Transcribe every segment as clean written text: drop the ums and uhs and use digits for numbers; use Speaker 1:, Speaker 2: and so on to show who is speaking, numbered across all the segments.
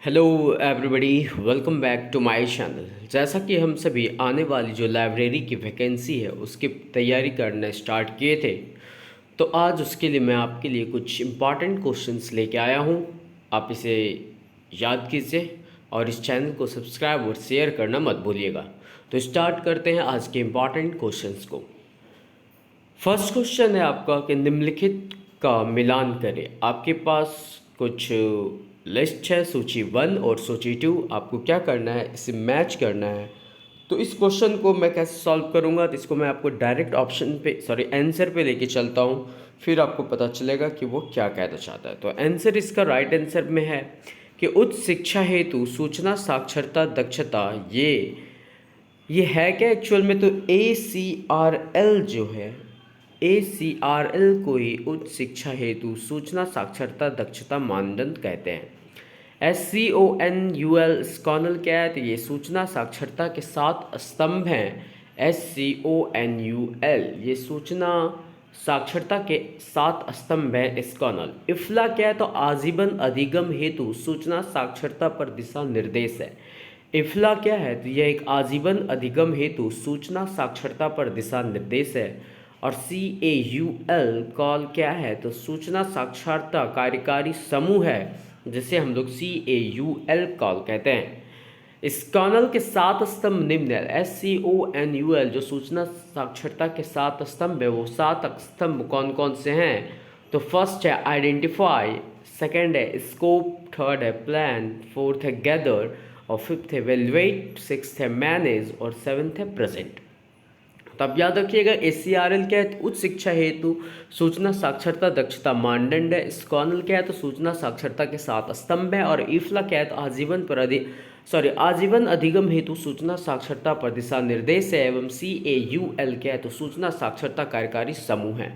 Speaker 1: Hello everybody, welcome back to my channel. जैसा कि हम सभी आने वाली जो लाइब्रेरी की वैकेंसी है उसकी तैयारी करना स्टार्ट किए थे, तो आज उसके लिए मैं आपके लिए कुछ इम्पॉर्टेंट क्वेश्चंस लेके आया हूँ। आप इसे याद कीजिए और इस चैनल को सब्सक्राइब और शेयर करना मत भूलिएगा। तो स्टार्ट करते हैं आज के इम्पॉर्टेंट क्वेश्चंस को। फर्स्ट क्वेश्चन है आपका कि निम्नलिखित का मिलान करें। आपके पास कुछ लिस्ट है, सूची 1 और सूची 2। आपको क्या करना है, इसे मैच करना है। तो इस क्वेश्चन को मैं कैसे सॉल्व करूंगा, तो इसको मैं आपको डायरेक्ट ऑप्शन पे आंसर पे लेके चलता हूँ, फिर आपको पता चलेगा कि वो क्या कहना चाहता है। तो आंसर इसका राइट आंसर में है कि उच्च शिक्षा हेतु सूचना साक्षरता दक्षता, ये है क्या एक्चुअल में। तो ACRL जो है, ACRL को ही उच्च शिक्षा हेतु सूचना साक्षरता दक्षता मानदंड कहते हैं। SCONUL स्कॉनल क्या है, तो ये सूचना साक्षरता के 7 स्तंभ हैं। SCONUL ये सूचना साक्षरता के 7 स्तंभ हैं स्कॉनल। इफ्ला क्या है, तो आजीवन अधिगम हेतु सूचना साक्षरता पर दिशा निर्देश है। इफ्ला क्या है, तो यह एक आजीवन अधिगम हेतु सूचना साक्षरता पर दिशा निर्देश है। और CAUL कॉल क्या है, तो सूचना साक्षरता कार्यकारी समूह है, जिसे हम लोग CAUL कॉल कहते हैं। स्कॉनल के 7 स्तंभ निम्न है। SCONUL जो सूचना साक्षरता के 7 स्तंभ है, वो 7 स्तंभ कौन कौन से हैं। तो फर्स्ट है आइडेंटिफाई, सेकंड है स्कोप, थर्ड है प्लान, फोर्थ है गैदर और फिफ्थ है वैल्यूएट, सिक्स्थ है मैनेज और सेवन्थ है प्रेजेंट। तब याद रखिएगा ACRL क्या है, उच्च शिक्षा हेतु सूचना साक्षरता दक्षता मानदंड है। स्कॉनल क्या है, तो सूचना साक्षरता के 7 स्तंभ है। और इफ्ला क्या है, तो आजीवन अधिगम हेतु सूचना साक्षरता पर दिशा निर्देश है। एवं CAUL क्या है, तो सूचना साक्षरता कार्यकारी समूह है।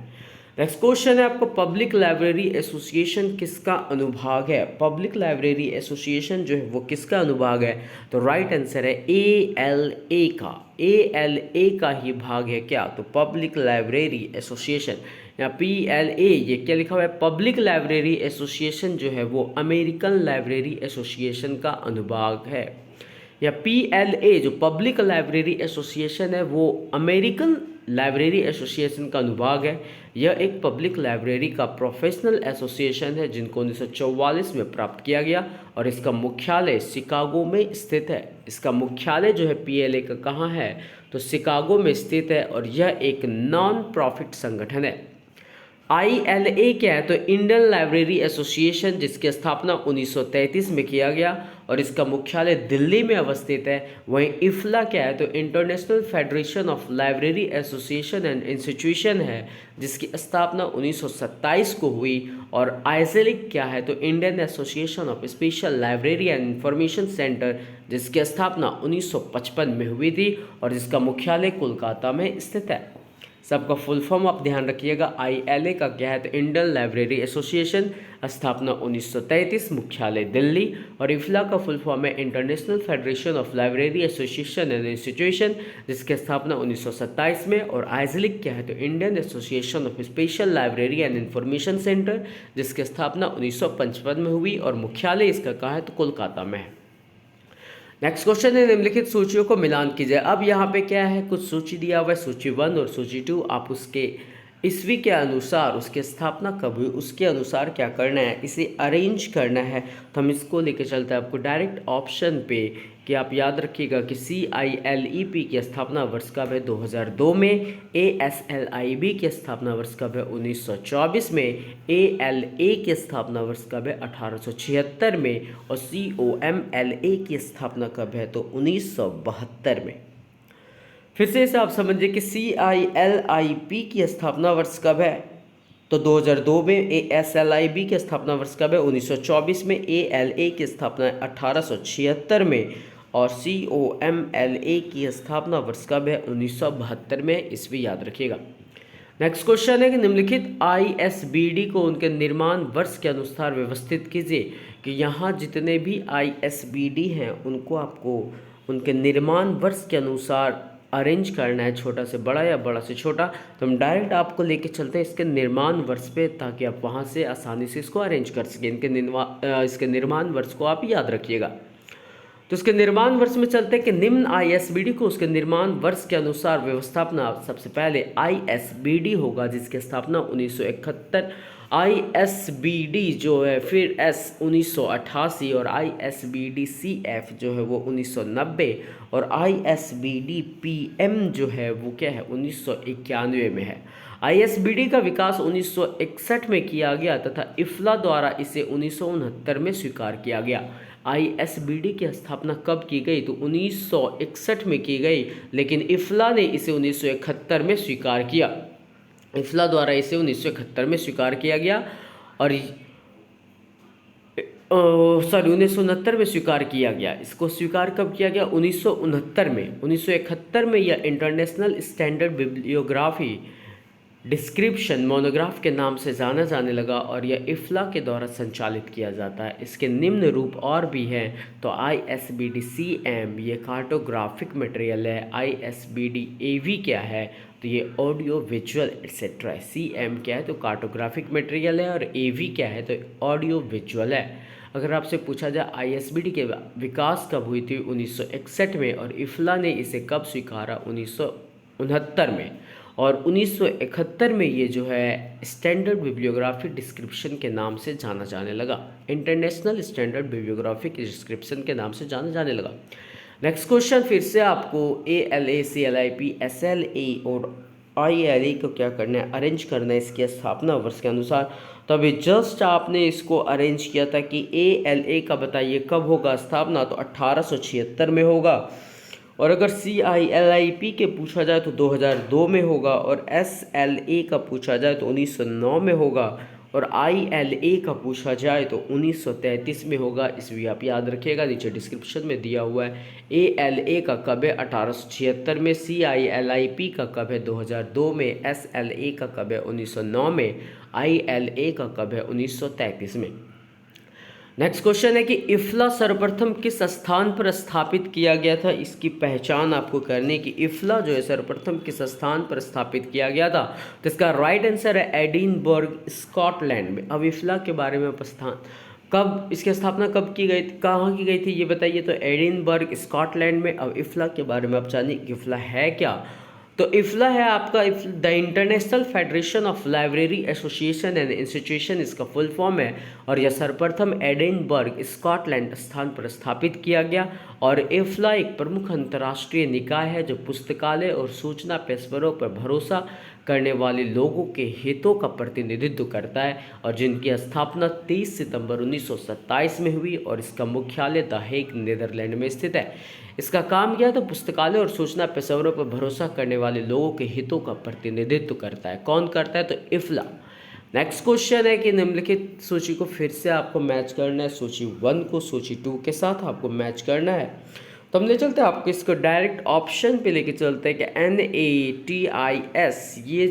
Speaker 1: नेक्स्ट क्वेश्चन है आपको, पब्लिक लाइब्रेरी एसोसिएशन किसका अनुभाग है। पब्लिक लाइब्रेरी एसोसिएशन जो है वो किसका अनुभाग है, तो राइट आंसर है ALA का। ALA का ही भाग है क्या, तो पब्लिक लाइब्रेरी एसोसिएशन या PLA। ये क्या लिखा हुआ है, पब्लिक लाइब्रेरी एसोसिएशन जो है वो अमेरिकन लाइब्रेरी एसोसिएशन का अनुभाग है। या PLA जो पब्लिक लाइब्रेरी एसोसिएशन है वो अमेरिकन लाइब्रेरी एसोसिएशन का अनुभाग है। यह एक पब्लिक लाइब्रेरी का प्रोफेशनल एसोसिएशन है जिनको 1944 में प्राप्त किया गया और इसका मुख्यालय शिकागो में स्थित है। इसका मुख्यालय जो है PLA का कहाँ है, तो शिकागो में स्थित है और यह एक नॉन प्रॉफिट संगठन है। ILA क्या है, तो इंडियन लाइब्रेरी एसोसिएशन, जिसकी स्थापना 1933 में किया गया और इसका मुख्यालय दिल्ली में अवस्थित है। वहीं इफ्ला क्या है, तो international federation of library association and institution है, जिसकी स्थापना 1927 को हुई। और आइजेलिक क्या है, तो Indian association of special library and information centre, जिसकी स्थापना 1955 में हुई थी और जिसका मुख्यालय कोलकाता में स्थित है। सबका फुल फॉर्म आप ध्यान रखिएगा। ILA का क्या है, तो इंडियन लाइब्रेरी एसोसिएशन, स्थापना 1933, मुख्यालय दिल्ली। और इफ्ला का फुल फॉर्म है international federation of library association and institution, जिसकी स्थापना 1927 में। और आइजलिक क्या है, तो Indian association of special library and information centre, जिसकी स्थापना 1955 में हुई और मुख्यालय इसका कहाँ है, तो कोलकाता में है। नेक्स्ट क्वेश्चन है, निम्नलिखित सूचियों को मिलान कीजिए। अब यहाँ पे क्या है, कुछ सूची दिया हुआ है, सूची 1 और सूची 2। आप उसके ईस्वी के अनुसार, उसकी स्थापना कब हुई उसके अनुसार क्या करना है, इसे अरेंज करना है। तो हम इसको लेके चलते हैं आपको डायरेक्ट ऑप्शन पे कि आप याद रखिएगा कि CILEP की स्थापना वर्ष कब है, 2002 में। ASLIB की स्थापना वर्ष कब है, 1924 में। ALA की स्थापना वर्ष कब है, 1876 में। और COMLA की स्थापना कब है, तो 1972 में। फिर से इसे आप समझिए कि CILIP की स्थापना वर्ष कब है, तो 2002 में। ASLIB की स्थापना वर्ष कब है, 1924 में। ALA की स्थापना 1876 में। और COMLA की स्थापना वर्ष कब है, 1972 में। इसमें याद रखिएगा। नेक्स्ट क्वेश्चन है कि निम्नलिखित ISBD को उनके निर्माण वर्ष के अनुसार व्यवस्थित कीजिए। कि यहाँ जितने भी ISBD हैं उनको आपको उनके निर्माण वर्ष के अनुसार अरेंज करना है, छोटा से बड़ा या बड़ा से छोटा, तो हम डायरेक्ट आपको लेके चलते हैं इसके निर्माण वर्ष पे, ताकि आप वहाँ से आसानी से इसको अरेंज कर सकें। इसके निर्माण वर्ष को आप याद रखिएगा। तो इसके निर्माण वर्ष में चलते हैं कि निम्न आईएसबीडी को उसके निर्माण वर्ष के अनुसार व्यवस्थापना, सबसे पहले आईएसबीडी होगा जिसकी स्थापना 1971, आईएसबीडी जो है फिर एस 1988 और आईएसबीडी सीएफ जो है वो 1990 और आईएसबीडी पीएम जो है वो क्या है 1991 में है। आईएसबीडी का विकास 1961 में किया गया तथा इफ्ला द्वारा इसे 1969 में स्वीकार किया गया। आईएसबीडी की स्थापना कब की गई? तो 1961 में की गई, लेकिन इफ्ला ने इसे 1971 में स्वीकार किया। इफ्ला द्वारा इसे 1971 में स्वीकार किया गया और 1969 में स्वीकार किया गया। इसको स्वीकार कब किया गया? 1969 में। 1971 में यह international standard bibliography description monograph के नाम से जाना जाने लगा और यह इफ्ला के द्वारा संचालित किया जाता है। इसके निम्न रूप और भी हैं, तो आईएसबीडी सीएम ये कार्टोग्राफिक मटेरियल है, आईएसबीडी एवी क्या है? तो ये ऑडियो विजुअल एक्सेट्रा है। सीएम क्या है? तो कार्टोग्राफिक मटेरियल है और एवी क्या है? तो ऑडियो विजुअल है। अगर आपसे पूछा जाए आईएसबीडी के विकास कब हुई थी? 1961 में और इफ्ला ने इसे कब स्वीकारा? 1969 में। और 1971 में ये जो है स्टैंडर्ड बिब्लियोग्राफिक डिस्क्रिप्शन के नाम से जाना जाने लगा, इंटरनेशनल स्टैंडर्ड बिब्लियोग्राफिक डिस्क्रिप्शन के नाम से जाना जाने लगा। नेक्स्ट क्वेश्चन फिर से आपको ALA, CLIP, SLA और ILA को क्या करना है? अरेंज करना है इसकी स्थापना वर्ष के अनुसार। तो अभी जस्ट आपने इसको अरेंज किया था कि ALA का बताइए कब होगा स्थापना? तो 1876 में होगा। और अगर CILIP के पूछा जाए तो 2002 में होगा और SLA का पूछा जाए तो 1909 में होगा और ILA का पूछा जाए तो 1933 में होगा। इस भी आप याद रखिएगा, नीचे डिस्क्रिप्शन में दिया हुआ है। ALA का कब है? 1876 में। CILIP का कब है? 2002 में। SLA का कब है? 1909 में। ILA का कब है? 1933 में। नेक्स्ट क्वेश्चन है कि इफ्ला सर्वप्रथम किस स्थान पर स्थापित किया गया था? इसकी पहचान आपको करने की। इफ्ला जो है सर्वप्रथम किस स्थान पर स्थापित किया गया था? तो इसका राइट आंसर है एडिनबर्ग, स्कॉटलैंड में। अब इफ्ला के बारे में कब इसकी स्थापना कब की गई, कहाँ की गई थी ये बताइए? तो एडिनबर्ग, स्कॉटलैंड में। अब इफ्ला के बारे में आप जानिए कि इफ्ला है क्या। तो इफ्ला है आपका the international federation of library association and institution, इसका फुल फॉर्म है। और यह सर्वप्रथम एडिनबर्ग, स्कॉटलैंड स्थान पर स्थापित किया गया। और इफ्ला एक प्रमुख अंतर्राष्ट्रीय निकाय है जो पुस्तकालय और सूचना पेशेवरों पर भरोसा करने वाले लोगों के हितों का प्रतिनिधित्व करता है और जिनकी स्थापना 23 सितंबर 1927 में हुई और इसका मुख्यालय द हेग, नीदरलैंड में स्थित है। इसका काम क्या है? तो पुस्तकालय और सूचना पेशेवरों पर भरोसा करने वाले लोगों के हितों का प्रतिनिधित्व करता है। कौन करता है? तो इफ्ला। नेक्स्ट क्वेश्चन है कि निम्नलिखित सूची को फिर से आपको मैच करना है, सूची 1 को सूची 2 के साथ आपको मैच करना है। तो हम ले चलते हैं आपको इसको डायरेक्ट ऑप्शन पे लेके चलते हैं कि NATIS ये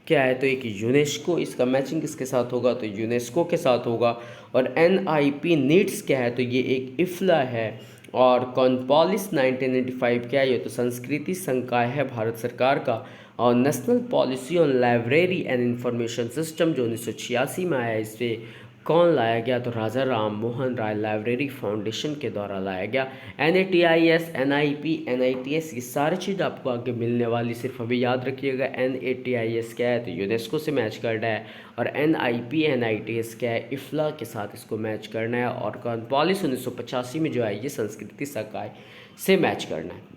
Speaker 1: क्या है? तो एक यूनेस्को, इसका मैचिंग किसके साथ होगा? तो यूनेस्को के साथ होगा। और NIP नीड्स क्या है? तो ये एक इफ्ला है। और कॉनपॉलिस 1995 क्या है? ये तो संस्कृति संकाय है भारत सरकार का। और national policy on library and information system जो 1986 में आया, इसे कौन लाया गया? तो राजा राम मोहन राय लाइब्रेरी फाउंडेशन के द्वारा लाया गया। NATIS, NIP, NITS ये सारी चीज़ आपको आगे मिलने वाली, सिर्फ अभी याद रखिएगा। NATIS क्या है? तो यूनेस्को से मैच करना है। और NIP, NITS क्या है? इफ्ला के साथ इसको मैच करना है। और कॉनपॉलिस 1985 में जो है ये संस्कृति संकाय से मैच करना है।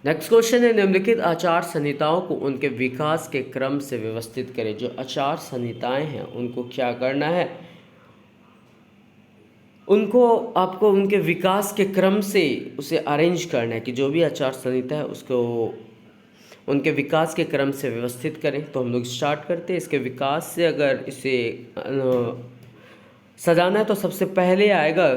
Speaker 1: नेक्स्ट क्वेश्चन है निम्नलिखित आचार संहिताओं को उनके विकास के क्रम से व्यवस्थित करें। जो आचार संहिताएं हैं उनको क्या करना है? उनको आपको उनके विकास के क्रम से उसे अरेंज करना है कि जो भी आचार संहिता है उसको उनके विकास के क्रम से व्यवस्थित करें। तो हम लोग स्टार्ट करते हैं इसके विकास से। अगर इसे सजाना है तो सबसे पहले आएगा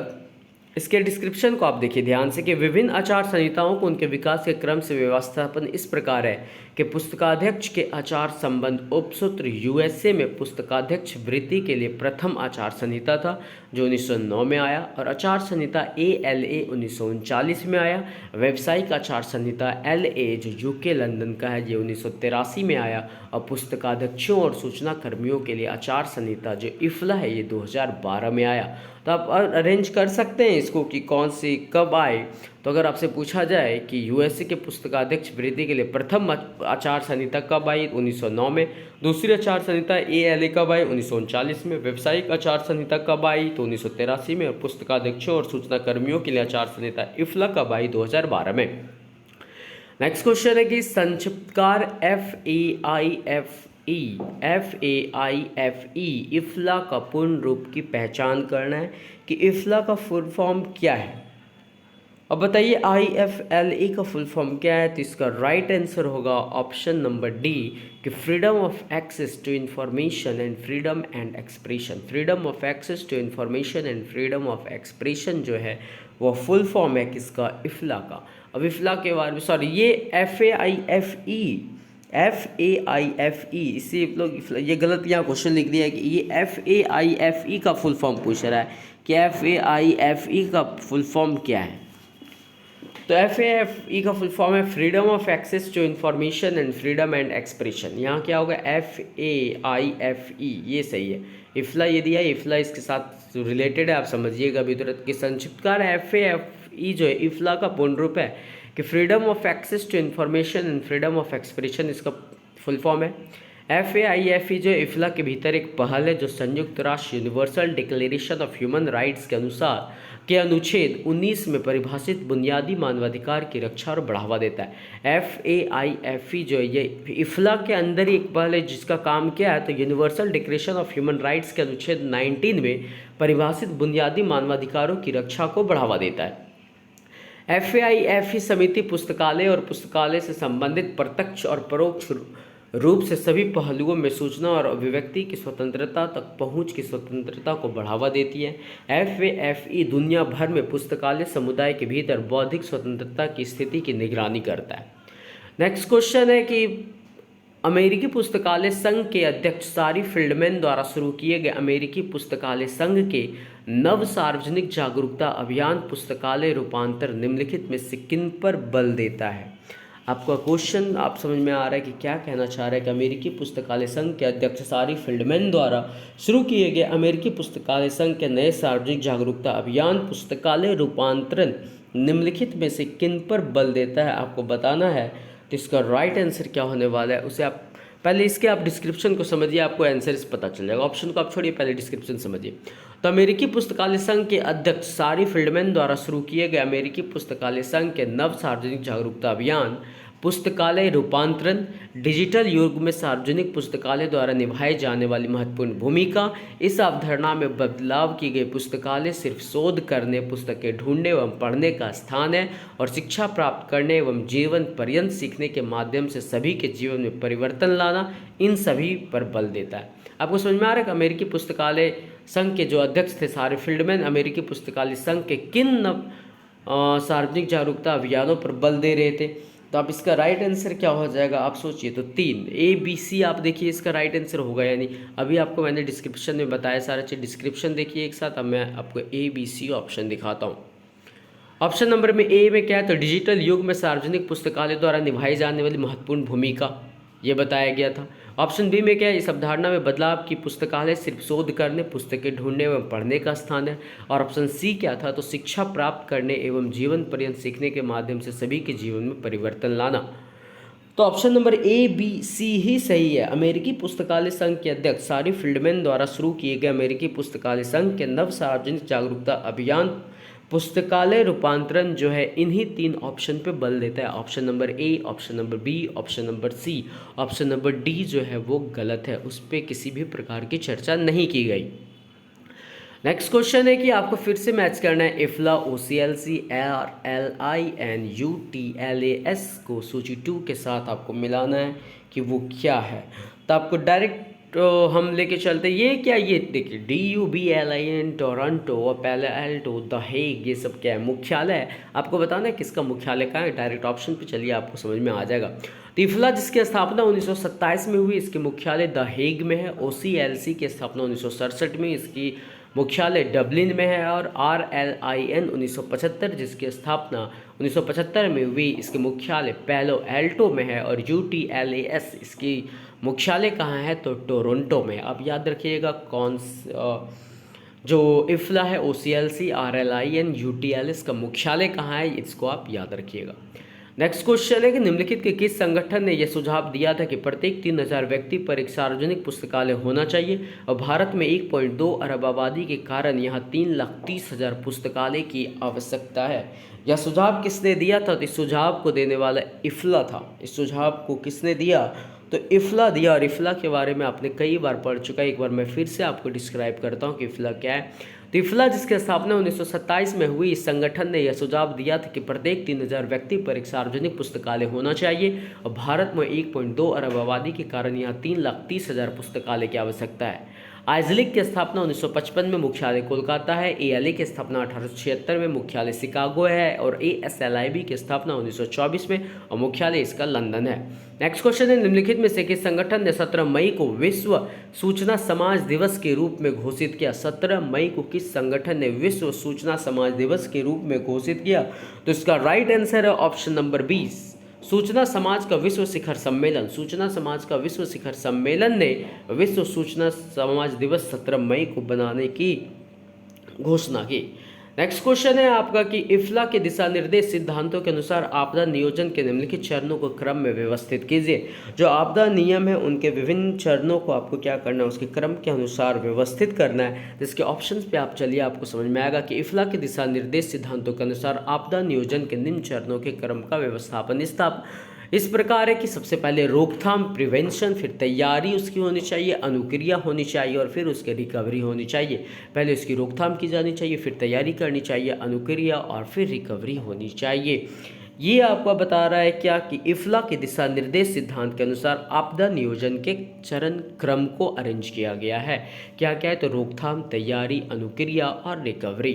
Speaker 1: इसके डिस्क्रिप्शन को आप देखिए ध्यान से कि विभिन्न आचार संहिताओं को उनके विकास के क्रम से व्यवस्थापन इस प्रकार है कि पुस्तकाध्यक्ष के आचार संबंध उपसूत्र यूएसए में पुस्तकाध्यक्ष वृत्ति के लिए प्रथम आचार संहिता था जो 1909 में आया, और आचार संहिता ALA 1939 में आया। व्यावसायिक आचार संहिता LA जो यूके लंदन का है ये 1983 में आया, और पुस्तकाध्यक्षों और सूचना कर्मियों के लिए आचार संहिता जो IFLA है ये 2012 में आया। तो आप अरेंज कर सकते हैं इसको कि कौन सी कब आए। तो अगर आपसे पूछा जाए कि यूएसए के पुस्तकाध्यक्ष वृत्ति के लिए प्रथम आचार संहिता कब आई 1909 में, दूसरी आचार संहिता ALA कब आई 1939 में, व्यावसायिक आचार संहिता कब आई तो 1983 में, और पुस्तकाध्यक्षों और सूचना कर्मियों के लिए आचार संहिता IFLA कब आई 2012 में। नेक्स्ट क्वेश्चन है कि संक्षिप्तकार FAIFE IFLA का पूर्ण रूप की पहचान करना है कि IFLA का फुल फॉर्म क्या है। अब बताइए IFLA का फुल फॉर्म क्या है। तो इसका राइट आंसर होगा ऑप्शन नंबर डी कि freedom of access to information and freedom and expression. Freedom of access to information and freedom of expression जो है वो फुल फॉर्म है किसका, IFLA का। अब IFLA के बारे में सॉरी ये FAIFE इसे लोग ये गलत यहाँ क्वेश्चन लिख दिया है कि ये FAIFE का फुल फॉर्म पूछ रहा है कि FAIFE का फुल फॉर्म क्या है। तो FAIFE का फुल फॉर्म है freedom of access to information and freedom and expression. यहाँ क्या होगा FAIFE, ये सही है। IFLA ये दिया है, IFLA इसके साथ रिलेटेड है, आप समझिएगा अभी तुरंत कि संक्षिप्तकार FAIFE जो है IFLA का पूर्ण रूप है कि freedom of access to information and freedom of expression इसका फुल फॉर्म है। FAIFE जो IFLA के भीतर एक पहल है जो संयुक्त राष्ट्र universal declaration of human rights के अनुसार के अनुच्छेद 19 में परिभाषित बुनियादी मानवाधिकार की रक्षा और बढ़ावा देता है। FAIFE जो है ये IFLA के अंदर ही एक पहल है जिसका काम क्या है, तो universal declaration of human rights के अनुच्छेद 19 में परिभाषित बुनियादी मानवाधिकारों की रक्षा को बढ़ावा देता है। FAIFE समिति पुस्तकालय और पुस्तकालय से संबंधित प्रत्यक्ष और परोक्ष रूप से सभी पहलुओं में सूचना और अभिव्यक्ति की स्वतंत्रता तक पहुंच की स्वतंत्रता को बढ़ावा देती है। FAIFE दुनिया भर में पुस्तकालय समुदाय के भीतर बौद्धिक स्वतंत्रता की स्थिति की निगरानी करता है। नेक्स्ट क्वेश्चन है कि अमेरिकी पुस्तकालय संघ के अध्यक्ष सारी फील्डमैन द्वारा शुरू किए गए अमेरिकी पुस्तकालय संघ के नव सार्वजनिक जागरूकता अभियान पुस्तकालय रूपांतर निम्नलिखित में से किन पर बल देता है। आपका क्वेश्चन आप समझ में आ रहा है कि क्या कहना चाह रहा है कि अमेरिकी पुस्तकालय संघ के अध्यक्ष सारी फील्डमैन द्वारा शुरू किए गए अमेरिकी पुस्तकालय संघ के नए सार्वजनिक जागरूकता अभियान पुस्तकालय रूपांतरण निम्नलिखित में से किन पर बल देता है, आपको बताना है। तो इसका राइट आंसर क्या होने वाला है उसे आप पहले इसके आप डिस्क्रिप्शन को समझिए, आपको आंसर पता चल जाएगा। ऑप्शन को आप छोड़िए, पहले डिस्क्रिप्शन समझिए। तो अमेरिकी पुस्तकालय संघ के अध्यक्ष सारी फील्डमैन द्वारा शुरू किए गए अमेरिकी पुस्तकालय संघ के नव सार्वजनिक जागरूकता अभियान पुस्तकालय रूपांतरण डिजिटल युग में सार्वजनिक पुस्तकालय द्वारा निभाई जाने वाली महत्वपूर्ण भूमिका। इस अवधारणा में बदलाव की गई पुस्तकालय सिर्फ शोध करने, पुस्तकें ढूंढने एवं पढ़ने का स्थान है और शिक्षा प्राप्त करने एवं जीवन पर्यंत सीखने के माध्यम से सभी के जीवन में परिवर्तन लाना, इन सभी पर बल देता है। आपको समझ में आ रहा है कि अमेरिकी पुस्तकालय संघ के जो अध्यक्ष थे सारे फील्डमैन अमेरिकी पुस्तकालय संघ के किन नव सार्वजनिक जागरूकता अभियानों पर बल दे रहे थे। तो आप इसका राइट आंसर क्या हो जाएगा आप सोचिए। तो 3 ABC आप देखिए इसका राइट आंसर होगा, यानी अभी आपको मैंने डिस्क्रिप्शन में बताया सारा चीज़, डिस्क्रिप्शन देखिए एक साथ। अब मैं आपको ABC ऑप्शन दिखाता हूँ। ऑप्शन नंबर में ए में क्या है, तो डिजिटल युग में सार्वजनिक पुस्तकालय द्वारा निभाई जाने वाली महत्वपूर्ण भूमिका ये बताया गया था। ऑप्शन बी में क्या है, इस अवधारणा में बदलाव की पुस्तकालय सिर्फ शोध करने, पुस्तकें ढूंढने एवं पढ़ने का स्थान है। और ऑप्शन सी क्या था, तो शिक्षा प्राप्त करने एवं जीवन पर्यंत सीखने के माध्यम से सभी के जीवन में परिवर्तन लाना। तो ऑप्शन नंबर ABC ही सही है। अमेरिकी पुस्तकालय संघ के अध्यक्ष सारी फील्डमैन द्वारा शुरू किए गए अमेरिकी पुस्तकालय संघ के नव सार्वजनिक जागरूकता अभियान पुस्तकालय रूपांतरण जो है इन्हीं 3 ऑप्शन पे बल देता है। Option number A, option number B, option number C. Option number D जो है वो गलत है, उस पर किसी भी प्रकार की चर्चा नहीं की गई। नेक्स्ट क्वेश्चन है कि आपको फिर से मैच करना है IFLA OCLC RLI UTLAS को सूची 2 के साथ आपको मिलाना है कि वो क्या है। तो आपको डायरेक्ट तो हम लेके चलते ये क्या, ये देखिए DUBLIN टोरंटो और पहले एल्टो द हेग, ये सब क्या है, मुख्यालय है। आपको बताना है किसका मुख्यालय कहाँ है, डायरेक्ट ऑप्शन पे चलिए आपको समझ में आ जाएगा। तो इफ्ला जिसकी स्थापना 1927 में हुई, इसके मुख्यालय द हेग में है। OCLC की स्थापना 1967 में, इसकी मुख्यालय डबलिन में है। और RLIN 1975 जिसकी स्थापना 1975 में हुई, इसके मुख्यालय पैलो एल्टो में है। और UTLAS इसकी मुख्यालय कहाँ है, तो टोरंटो में। अब याद रखिएगा जो इफ्ला है OCLC RLIN UTLAS का मुख्यालय कहाँ है, इसको आप याद रखिएगा। नेक्स्ट क्वेश्चन है कि निम्नलिखित के किस संगठन ने यह सुझाव दिया था कि प्रत्येक 3000 व्यक्ति पर एक सार्वजनिक पुस्तकालय होना चाहिए, और भारत में 1.2 अरब आबादी के कारण यहाँ 3,30,000 पुस्तकालय की आवश्यकता है। यह सुझाव किसने दिया था, तो इस सुझाव को देने वाला इफ्ला था। इस सुझाव को किसने दिया, तो इफ्ला दिया। और इफ्ला के बारे में आपने कई बार पढ़ चुका है, एक बार मैं फिर से आपको डिस्क्राइब करता हूँ कि इफ्ला क्या है। तो इफ्ला जिसकी स्थापना 1927 में हुई, इस संगठन ने यह सुझाव दिया था कि प्रत्येक 3000 व्यक्ति पर एक सार्वजनिक पुस्तकालय होना चाहिए, और भारत में 1.2 अरब आबादी के कारण यहाँ 3,30,000 पुस्तकालय की आवश्यकता है। आइजलिक की स्थापना 1955 में, मुख्यालय कोलकाता है। ALA की स्थापना 1876 में, मुख्यालय शिकागो है। और ASLIB की स्थापना 1924 में, और मुख्यालय इसका लंदन है। नेक्स्ट क्वेश्चन है निम्नलिखित में से किस संगठन ने 17 मई को विश्व सूचना समाज दिवस के रूप में घोषित किया। 17 मई को किस संगठन ने विश्व सूचना समाज दिवस के रूप में घोषित किया, तो इसका राइट आंसर है ऑप्शन नंबर 20, सूचना समाज का विश्व शिखर सम्मेलन। सूचना समाज का विश्व शिखर सम्मेलन ने विश्व सूचना समाज दिवस 17 मई को बनाने की घोषणा की। नेक्स्ट क्वेश्चन है आपका कि इफ्ला के दिशा निर्देश सिद्धांतों के अनुसार आपदा नियोजन के निम्नलिखित चरणों को क्रम में व्यवस्थित कीजिए। जो आपदा नियम है उनके विभिन्न चरणों को आपको क्या करना है, उसके क्रम के अनुसार व्यवस्थित करना है। जिसके ऑप्शंस पे आप चलिए, आपको समझ में आएगा कि इफ्ला के दिशा निर्देश सिद्धांतों के अनुसार आपदा नियोजन के निम्न चरणों के क्रम का व्यवस्थापन इस प्रकार है कि सबसे पहले रोकथाम प्रिवेंशन, फिर तैयारी उसकी होनी चाहिए, अनुक्रिया होनी चाहिए, और फिर उसके रिकवरी होनी चाहिए। पहले उसकी रोकथाम की जानी चाहिए, फिर तैयारी करनी चाहिए, अनुक्रिया, और फिर रिकवरी होनी चाहिए। ये आपको बता रहा है क्या कि इफ्ला के दिशा निर्देश सिद्धांत के अनुसार आपदा नियोजन के चरण क्रम को अरेंज किया गया है। क्या क्या है, तो रोकथाम, तैयारी, अनुक्रिया और रिकवरी।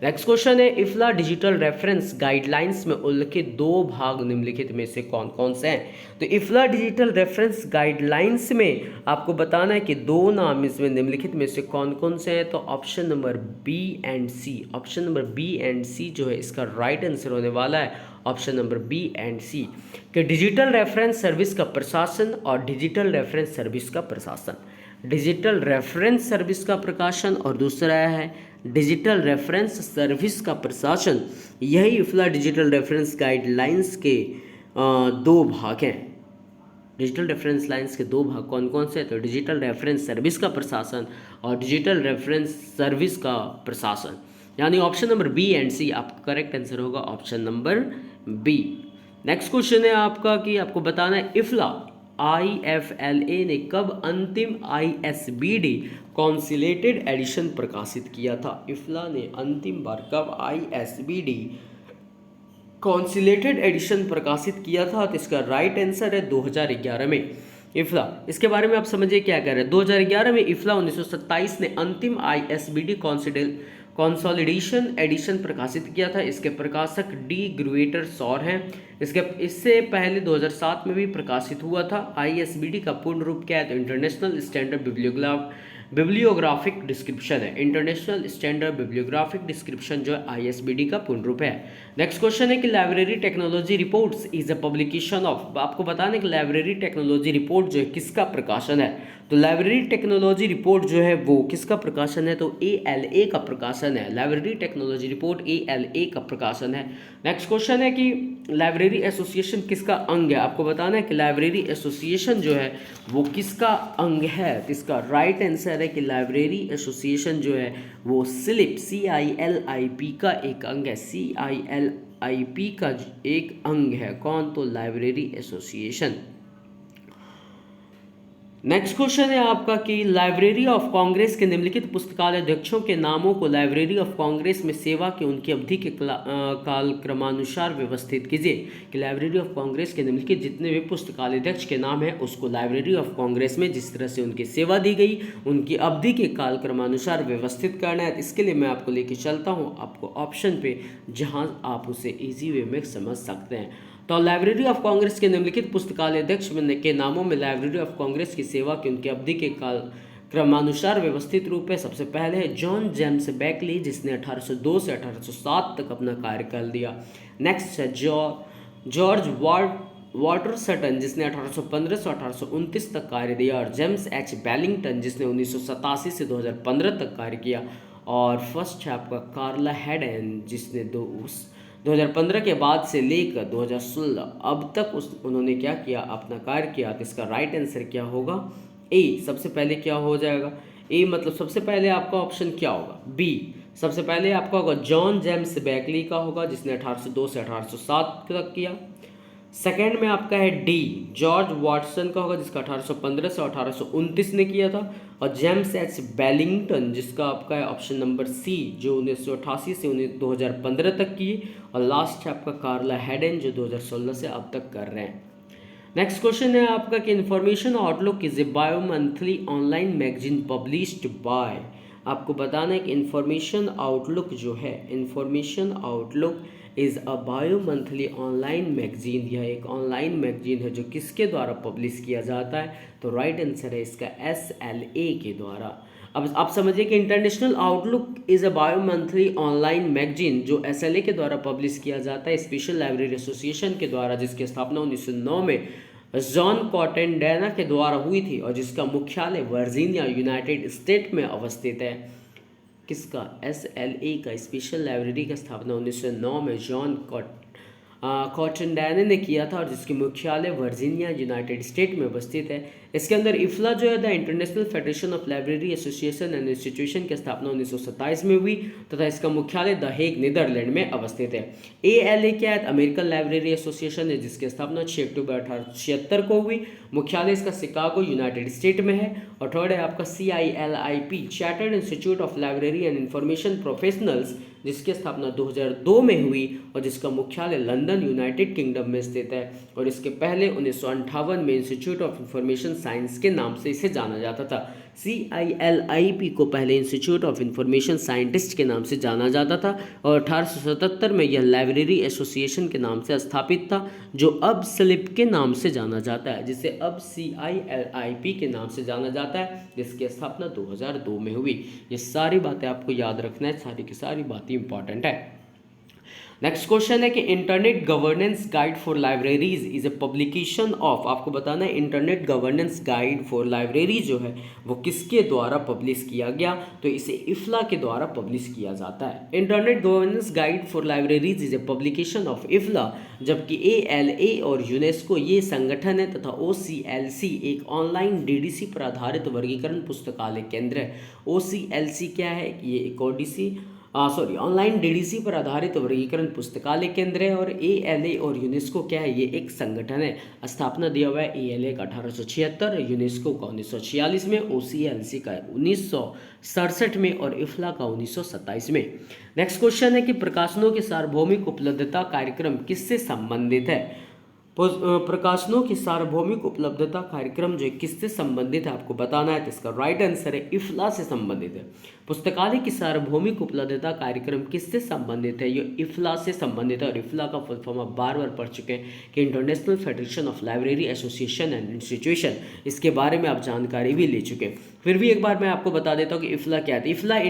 Speaker 1: नेक्स्ट क्वेश्चन है इफ्ला डिजिटल रेफरेंस गाइडलाइंस में उल्लिखित 2 भाग निम्नलिखित में से कौन कौन से हैं। तो इफ्ला डिजिटल रेफरेंस गाइडलाइंस में आपको बताना है कि 2 नाम इसमें निम्नलिखित में से कौन कौन से हैं। तो option number B and C, option number B and C जो है इसका राइट आंसर होने वाला है option number B and C कि डिजिटल रेफरेंस सर्विस का प्रशासन और डिजिटल रेफरेंस सर्विस का प्रशासन। डिजिटल रेफरेंस सर्विस का प्रकाशन और दूसरा है डिजिटल रेफरेंस सर्विस का प्रशासन। यही इफ्ला डिजिटल रेफरेंस गाइडलाइंस के 2 भाग हैं। डिजिटल रेफरेंस लाइंस के 2 भाग कौन कौन से हैं, तो डिजिटल रेफरेंस सर्विस का प्रशासन और डिजिटल रेफरेंस सर्विस का प्रशासन। यानी option number B and C आपका करेक्ट आंसर होगा option number B। Next question है आपका कि आपको बताना है इफ्ला IFLA ने कब अंतिम ISBD कॉन्सिलेटेड एडिशन प्रकाशित किया था। इफ्ला ने अंतिम बार कब ISBD कॉन्सिलेटेड एडिशन प्रकाशित किया था, तो इसका राइट आंसर है 2011 में इफ्ला। इसके बारे में आप समझिए क्या कह रहे हैं। 2011 में इफ्ला 1927 ने अंतिम ISBD कंसोलिडेशन एडिशन प्रकाशित किया था। इसके प्रकाशक डी ग्रुएटर सौर हैं। इससे पहले 2007 में भी प्रकाशित हुआ था। ISBD का पूर्ण रूप क्या है, तो इंटरनेशनल स्टैंडर्ड बिब्लियोग्राफिक डिस्क्रिप्शन है। इंटरनेशनल स्टैंडर्ड बिब्लियोग्राफिक डिस्क्रिप्शन जो है ISBD का पूर्ण रूप है। नेक्स्ट क्वेश्चन है कि library technology reports is a publication of. आपको बताने कि लाइब्रेरी टेक्नोलॉजी रिपोर्ट जो है किसका प्रकाशन है, तो लाइब्रेरी टेक्नोलॉजी रिपोर्ट जो है वो किसका प्रकाशन है, तो ALA का प्रकाशन है। लाइब्रेरी टेक्नोलॉजी रिपोर्ट ALA का प्रकाशन है। नेक्स्ट क्वेश्चन है कि लाइब्रेरी एसोसिएशन किसका अंग है। आपको बताना है कि लाइब्रेरी एसोसिएशन जो है वो किसका अंग है, तो इसका राइट आंसर है कि लाइब्रेरी एसोसिएशन जो है वो CILIP का एक अंग है। CILIP का एक अंग है कौन, तो लाइब्रेरी एसोसिएशन। नेक्स्ट क्वेश्चन है आपका कि लाइब्रेरी ऑफ कांग्रेस के निम्नलिखित पुस्तकालय अध्यक्षों के नामों को लाइब्रेरी ऑफ कांग्रेस में सेवा के उनकी अवधि के कालक्रमानुसार व्यवस्थित कीजिए। कि लाइब्रेरी ऑफ कांग्रेस के निम्नलिखित जितने भी पुस्तकालय अध्यक्ष के नाम हैं उसको लाइब्रेरी ऑफ कांग्रेस में जिस तरह से उनकी सेवा दी गई उनकी अवधि के कालक्रमानुसार व्यवस्थित करना है। इसके लिए मैं आपको लेके चलता हूँ आपको ऑप्शन पे, जहाँ आप उसे ईजी वे में समझ सकते हैं। तो लाइब्रेरी ऑफ कांग्रेस के निम्नलिखित पुस्तकालय अध्यक्ष के नामों में लाइब्रेरी ऑफ कांग्रेस की सेवा की उनकी अवधि के काल क्रमानुसार व्यवस्थित रूप में सबसे पहले है जॉन जेम्स बैकली, जिसने 1802 से 1807 तक अपना कार्यकाल दिया। नेक्स्ट है जॉर्ज वाटर सटन, जिसने 1815 से 1829 तक कार्य दिया, और जेम्स एच बेलिंगटन, जिसने 1987 से 2015 तक कार्य किया। और फर्स्ट है आपका कार्ला हेडन, जिसने 2015 के बाद से लेकर 2016 अब तक उन्होंने क्या किया, अपना कार्य किया। तो इसका राइट आंसर क्या होगा, ए। सबसे पहले क्या हो जाएगा, ए मतलब सबसे पहले आपका ऑप्शन क्या होगा, बी। सबसे पहले आपका होगा जॉन जेम्स बैकली का होगा, जिसने 1802 से 1807 तक किया। सेकेंड में आपका है डी, जॉर्ज वाटसन का होगा, जिसका 1815 से 1829 ने किया था। और जेम्स एच बेलिंगटन, जिसका आपका है ऑप्शन नंबर सी, जो 1988 से 2015 तक किए। और लास्ट है आपका कार्ला हेडन, जो 2016 से अब तक कर रहे हैं। नेक्स्ट क्वेश्चन है आपका कि information outlook is a bio monthly online magazine published by. आपको बताना है कि इन्फॉर्मेशन आउटलुक जो है, information outlook is a bio monthly online magazine, यह एक ऑनलाइन मैगजीन है जो किसके द्वारा पब्लिश किया जाता है। तो राइट आंसर है इसका SLA के द्वारा। अब आप समझिए कि international outlook is a bio monthly online magazine जो SLA के द्वारा पब्लिश किया जाता है स्पेशल लाइब्रेरी एसोसिएशन के द्वारा, जिसकी स्थापना 1909 में जॉन कॉटन डैना के द्वारा हुई थी और जिसका मुख्यालय वर्जीनिया यूनाइटेड स्टेट में अवस्थित है। किसका, SLA का स्पेशल लाइब्रेरी का स्थापना 1909 में जॉन कॉटन डैने ने किया था और जिसकी मुख्यालय वर्जीनिया यूनाइटेड स्टेट में अवस्थित है। इसके अंदर इफ्ला जो है the international federation of library association and institution की स्थापना 1927 में हुई तथा इसका मुख्यालय द हेग नीदरलैंड में अवस्थित है। ALA क्या है, अमेरिकन लाइब्रेरी एसोसिएशन है, जिसकी स्थापना 6 अक्टूबर 1876 को हुई। मुख्यालय इसका शिकागो यूनाइटेड स्टेट में है। और थर्ड है आपका CILIP, chartered institute of library and information professionals, जिसकी स्थापना 2002 में हुई और जिसका मुख्यालय लंदन यूनाइटेड किंगडम में स्थित है। और इसके पहले 1958 में इंस्टीट्यूट ऑफ इंफॉर्मेशन साइंस के नाम से इसे जाना जाता था। CILIP को पहले इंस्टीट्यूट ऑफ इंफॉर्मेशन साइंटिस्ट के नाम से जाना जाता था और 1877 में यह लाइब्रेरी एसोसिएशन के नाम से स्थापित था, जो अब स्लिप के नाम से जाना जाता है, जिसे अब CILIP के नाम से जाना जाता है, जिसकी स्थापना 2002 में हुई। ये सारी बातें आपको याद रखना है, सारी की सारी बातें इंपॉर्टेंट है। नेक्स्ट क्वेश्चन है कि internet governance guide for libraries is a publication of. आपको बताना है internet governance guide for library जो है वो किसके द्वारा पब्लिश किया गया, तो इसे इफ्ला के द्वारा पब्लिश किया जाता है। Internet governance guide for libraries is a publication of IFLA, जबकि ALA और यूनेस्को ये संगठन है तथा OCLC एक ऑनलाइन DDC पर आधारित वर्गीकरण पुस्तकालय केंद्र है। OCLC क्या है, ये एक ऑनलाइन DDC पर आधारित वर्गीकरण पुस्तकालय केंद्र है। और ALA और यूनेस्को क्या है, ये एक संगठन है। स्थापना दिया हुआ है ALA का 1876, यूनेस्को का 1946 में, OCLC का 1967 में और इफ्ला का 1927 में। नेक्स्ट क्वेश्चन है कि प्रकाशनों की सार्वभौमिक उपलब्धता कार्यक्रम किससे संबंधित है। प्रकाशनों की सार्वभौमिक उपलब्धता कार्यक्रम जो किससे संबंधित है आपको बताना है, तो इसका राइट आंसर है इफ्ला से संबंधित है। पुस्तकालय की सार्वभौमिक उपलब्धता कार्यक्रम किससे संबंधित है, ये इफ्ला से संबंधित है। और इफ्ला का फुल फॉर्म आप बार बार पढ़ चुके हैं कि international federation of library association and institution, इसके बारे में आप जानकारी भी ले चुके हैं। फिर भी एक बार मैं आपको बता देता हूँ कि इफ्ला क्या है। IFLA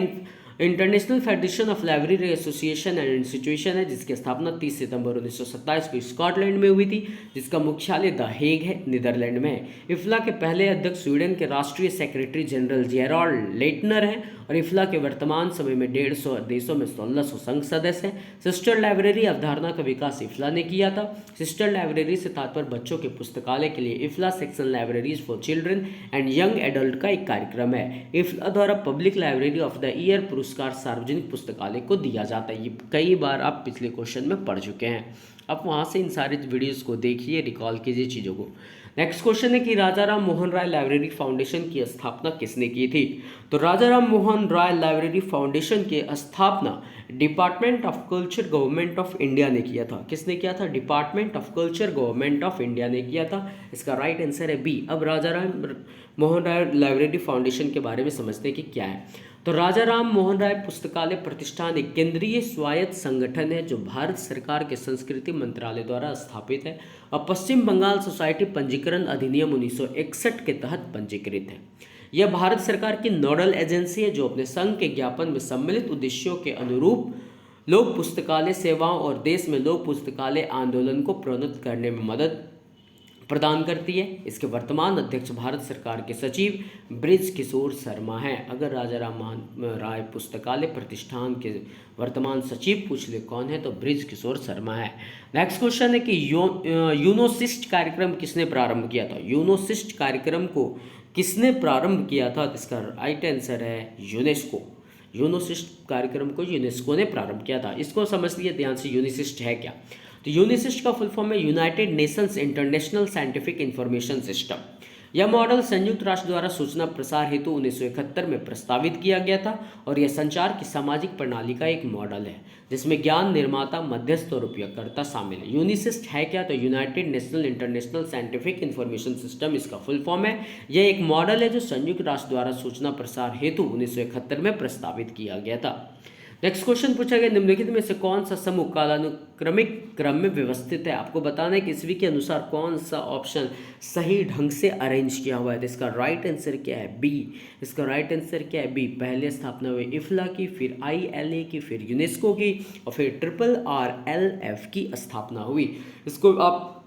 Speaker 1: international federation of library association and institution है, जिसकी स्थापना 30 सितंबर 1927 को स्कॉटलैंड में हुई थी, जिसका मुख्यालय द हेग है, नीदरलैंड में है। इफ्ला के पहले अध्यक्ष स्वीडन के राष्ट्रीय सेक्रेटरी जनरल जेराल्ड लेटनर हैं और इफ्ला के वर्तमान समय में 150 देशों में 1600 संघ सदस्य हैं। सिस्टर लाइब्रेरी अवधारणा का विकास इफ्ला ने किया था। सिस्टर लाइब्रेरी से तात्पर्य बच्चों के पुस्तकालय के लिए IFLA section libraries for children and young adult का एक कार्यक्रम है। इफ्ला द्वारा public library of the year पुरस्कार सार्वजनिक पुस्तकालय को दिया जाता है। ये कई बार आप पिछले क्वेश्चन में पढ़ चुके हैं। आप वहाँ से इन सारे वीडियोस को देखिए, रिकॉल कीजिए चीज़ों को। नेक्स्ट क्वेश्चन है कि राजा राम मोहन राय लाइब्रेरी फाउंडेशन की स्थापना किसने की थी? तो राजा राम मोहन राय लाइब्रेरी फाउंडेशन की स्थापना department of culture government of India ने किया था। किसने किया था? Department of culture government of India ने किया था। इसका राइट आंसर है बी। अब राजा राम मोहन राय लाइब्रेरी फाउंडेशन के बारे में समझते हैं कि क्या है। तो राजा राम मोहन राय पुस्तकालय प्रतिष्ठान एक केंद्रीय स्वायत्त संगठन है जो भारत सरकार के संस्कृति मंत्रालय द्वारा स्थापित है और पश्चिम बंगाल सोसाइटी पंजीकरण अधिनियम 1961 के तहत पंजीकृत है। यह भारत सरकार की नोडल एजेंसी है जो अपने संघ के ज्ञापन में सम्मिलित उद्देश्यों के अनुरूप लोक पुस्तकालय सेवाओं और देश में लोक पुस्तकालय आंदोलन को प्रोन्नत करने में मदद प्रदान करती है। इसके वर्तमान अध्यक्ष भारत सरकार के सचिव ब्रिज किशोर शर्मा हैं। अगर राजा राम मोहन राय पुस्तकालय प्रतिष्ठान के वर्तमान सचिव पूछ ले कौन है तो ब्रिज किशोर शर्मा है। नेक्स्ट क्वेश्चन है कि यूनोसिस्ट कार्यक्रम किसने प्रारंभ किया था? यूनोसिस्ट कार्यक्रम को किसने प्रारंभ किया था? इसका राइट आंसर है यूनेस्को। यूनोसिस्ट कार्यक्रम को यूनेस्को ने प्रारंभ किया था। इसको समझ लिए ध्यान से, यूनिसिस्ट है क्या? तो यूनिसिस्ट का फुल फॉर्म है United Nations international scientific information system. यह मॉडल संयुक्त राष्ट्र द्वारा सूचना प्रसार हेतु 1971 में प्रस्तावित किया गया था और यह संचार की सामाजिक प्रणाली का एक मॉडल है जिसमें ज्ञान निर्माता, मध्यस्थ और उपयोगकर्ता शामिल है। यूनिसिस्ट है क्या? तो United national international scientific information system इसका फुल फॉर्म है। यह एक मॉडल है जो संयुक्त राष्ट्र द्वारा सूचना प्रसार हेतु 1971 में प्रस्तावित किया गया था। नेक्स्ट क्वेश्चन पूछा गया, निम्नलिखित में से कौन सा समूह कालानुक्रमिक क्रम में व्यवस्थित है? आपको बताना है कि ईस्वी के अनुसार कौन सा ऑप्शन सही ढंग से अरेंज किया हुआ है। तो इसका राइट आंसर क्या है? बी। इसका राइट आंसर क्या है? बी। पहले स्थापना हुई इफ्ला की, फिर ILA की, फिर यूनेस्को की और फिर RRLF की स्थापना हुई। इसको आप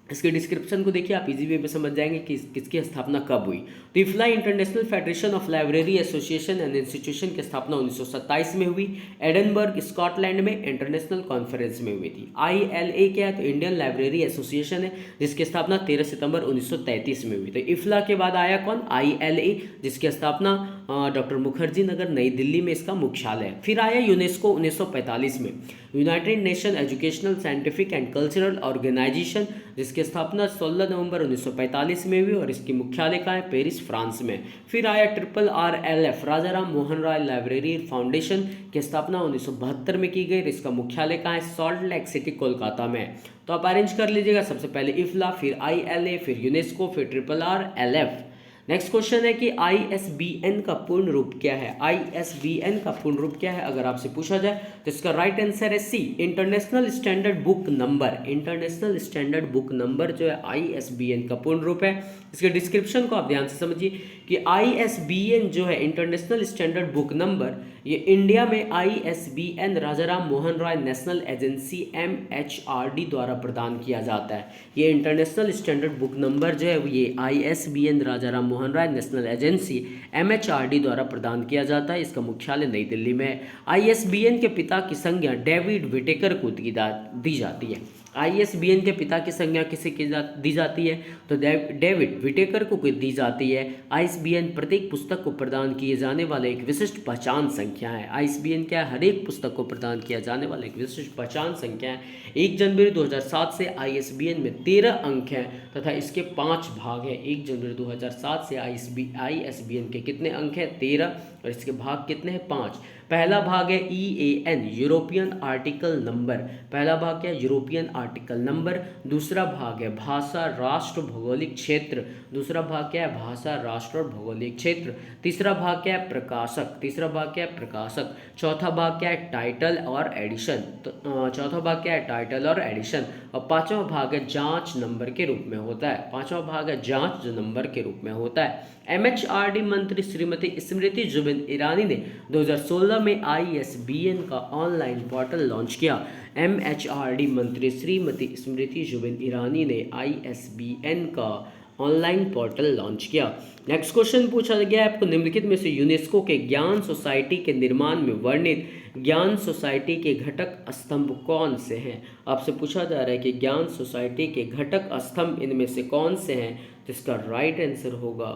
Speaker 1: इसके डिस्क्रिप्शन को देखिए, आप इजी वे में समझ जाएंगे कि किसकी स्थापना कब हुई। तो IFLA international federation of library association and institution की स्थापना 1927 में हुई। एडनबर्ग स्कॉटलैंड में इंटरनेशनल कॉन्फ्रेंस में हुई थी। ILA क्या है? तो इंडियन लाइब्रेरी एसोसिएशन है जिसकी स्थापना 13 सितंबर 1933 में हुई। तो इफ्ला के बाद आया कौन? ILA, जिसकी स्थापना डॉक्टर मुखर्जी नगर नई दिल्ली में इसका मुख्यालय है। फिर आया यूनेस्को 1945 में, United Nation educational scientific and cultural organization, जिसकी स्थापना 16 नवंबर 1945 में हुई और इसकी मुख्यालय का है पेरिस, फ्रांस में। फिर आया RRLF, राजा राम मोहन राय लाइब्रेरी फाउंडेशन की स्थापना 1972 में की गई और इसका मुख्यालय का है सॉल्ट लेक सिटी, कोलकाता में। तो आप अरेंज कर लीजिएगा, सबसे पहले इफ्ला, फिर ILA, फिर यूनेस्को, फिर RRLF। नेक्स्ट क्वेश्चन है कि ISBN का पूर्ण रूप क्या है? ISBN का पूर्ण रूप क्या है अगर आपसे पूछा जाए तो इसका राइट आंसर है C, international standard book number. International standard book number जो है ISBN का पूर्ण रूप है। इसके डिस्क्रिप्शन को आप ध्यान से समझिए कि ISBN जो है इंटरनेशनल स्टैंडर्ड बुक नंबर, ये इंडिया में ISBN राजा राम मोहन राय नेशनल एजेंसी MHRD द्वारा प्रदान किया जाता है। ये इंटरनेशनल स्टैंडर्ड बुक नंबर जो है ये ISBN राजा राम मोहन राय नेशनल एजेंसी MHRD द्वारा प्रदान किया जाता है। इसका मुख्यालय नई दिल्ली में है। ISBN के पिता की संज्ञा डेविड विटेकर को दी जाती है। ISBN के पिता की संज्ञा किसे दी जाती है? तो डेविड विटेकर को दी जाती है। ISBN प्रत्येक पुस्तक को प्रदान किए जाने वाले एक विशिष्ट पहचान संख्या है। ISBN क्या है? हर एक पुस्तक को प्रदान किया जाने वाला एक विशिष्ट पहचान संख्या है। 1 जनवरी 2007 से ISBN में 13 अंक हैं तथा इसके 5 भाग हैं। 1 जनवरी 2007 से ISBN के कितने अंक हैं? 13 और इसके भाग कितने हैं? 5। पहला भाग है EAN, यूरोपियन आर्टिकल नंबर। पहला भाग क्या है? European article number. दूसरा भाग है भाषा, राष्ट्र, भौगोलिक क्षेत्र। दूसरा भाग क्या है? भाषा, राष्ट्र और भौगोलिक क्षेत्र। तीसरा भाग क्या है? प्रकाशक। तीसरा भाग क्या है? प्रकाशक। चौथा भाग क्या है? टाइटल और एडिशन। तो चौथा भाग क्या है? टाइटल और एडिशन। और पांचवा भाग है जांच नंबर के रूप में होता है। पांचवा भाग है जांच नंबर के रूप में होता है। MHRD मंत्री श्रीमती स्मृति जुबिन ईरानी ने 2016 में ISBN का ऑनलाइन पोर्टल लॉन्च किया। MHRD मंत्री श्रीमती स्मृति जुबिन ईरानी ने ISBN का ऑनलाइन पोर्टल लॉन्च किया। नेक्स्ट क्वेश्चन पूछा गया आपको, निम्नलिखित में से यूनेस्को के ज्ञान सोसाइटी के निर्माण में वर्णित ज्ञान सोसाइटी के घटक स्तंभ कौन से हैं? आपसे पूछा जा रहा है कि ज्ञान सोसाइटी के घटक स्तंभ इनमें से कौन से हैं? तो इसका राइट आंसर होगा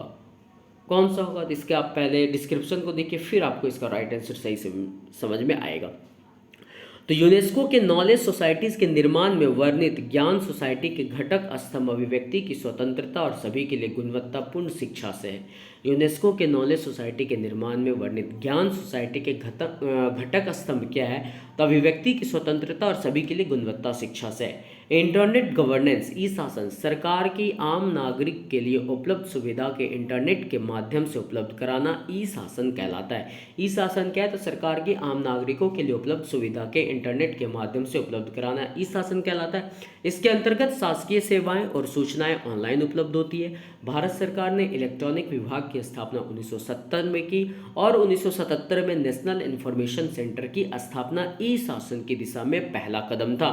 Speaker 1: कौन सा होगा? तो इसके आप पहले डिस्क्रिप्शन को देखिए, फिर आपको इसका राइट आंसर सही से समझ में आएगा। तो यूनेस्को के नॉलेज सोसाइटीज के निर्माण में वर्णित ज्ञान सोसाइटी के घटक स्तंभ अभिव्यक्ति की स्वतंत्रता और सभी के लिए गुणवत्तापूर्ण शिक्षा से है। यूनेस्को के नॉलेज सोसाइटी के निर्माण में वर्णित ज्ञान सोसाइटी के घटक स्तंभ क्या है? तो अभिव्यक्ति की स्वतंत्रता और सभी के लिए गुणवत्ता शिक्षा से है। इंटरनेट गवर्नेंस ई शासन सरकार की आम नागरिक के लिए उपलब्ध सुविधा के इंटरनेट के माध्यम से उपलब्ध कराना ई शासन कहलाता है। ई शासन क्या है? तो सरकार की आम नागरिकों के लिए उपलब्ध सुविधा के इंटरनेट के माध्यम से उपलब्ध कराना ई शासन कहलाता है। इसके अंतर्गत शासकीय सेवाएं और सूचनाएं ऑनलाइन उपलब्ध होती है। भारत सरकार ने इलेक्ट्रॉनिक विभाग की स्थापना 1970 में की और 1977 में नेशनल इंफॉर्मेशन सेंटर की स्थापना ई शासन की दिशा में पहला कदम था।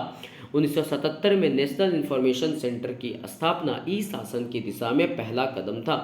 Speaker 1: 1977 में नेशनल इंफॉर्मेशन सेंटर की स्थापना ई शासन की दिशा में पहला कदम था।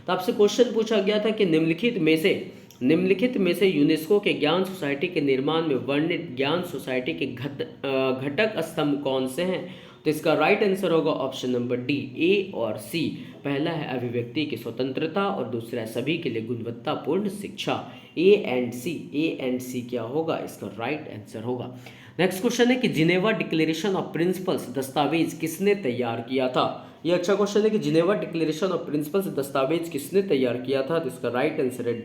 Speaker 1: तो आपसे क्वेश्चन पूछा गया था कि निम्नलिखित में से यूनेस्को के ज्ञान सोसाइटी के निर्माण में वर्णित ज्ञान सोसाइटी के घटक स्तंभ कौन से हैं? तो इसका राइट आंसर होगा ऑप्शन नंबर डी, ए और सी। पहला है अभिव्यक्ति की स्वतंत्रता और दूसरा है सभी के लिए गुणवत्तापूर्ण शिक्षा। ए एंड सी क्या होगा? इसका राइट आंसर होगा। नेक्स्ट क्वेश्चन है कि जिनेवा डिक्लेरेशन ऑफ प्रिंसिपल्स दस्तावेज किसने तैयार किया था? ये अच्छा क्वेश्चन है कि जिनेवा डिक्लेरेशन ऑफ प्रिंसिपल्स दस्तावेज किसने तैयार किया था? तो इसका राइट आंसर है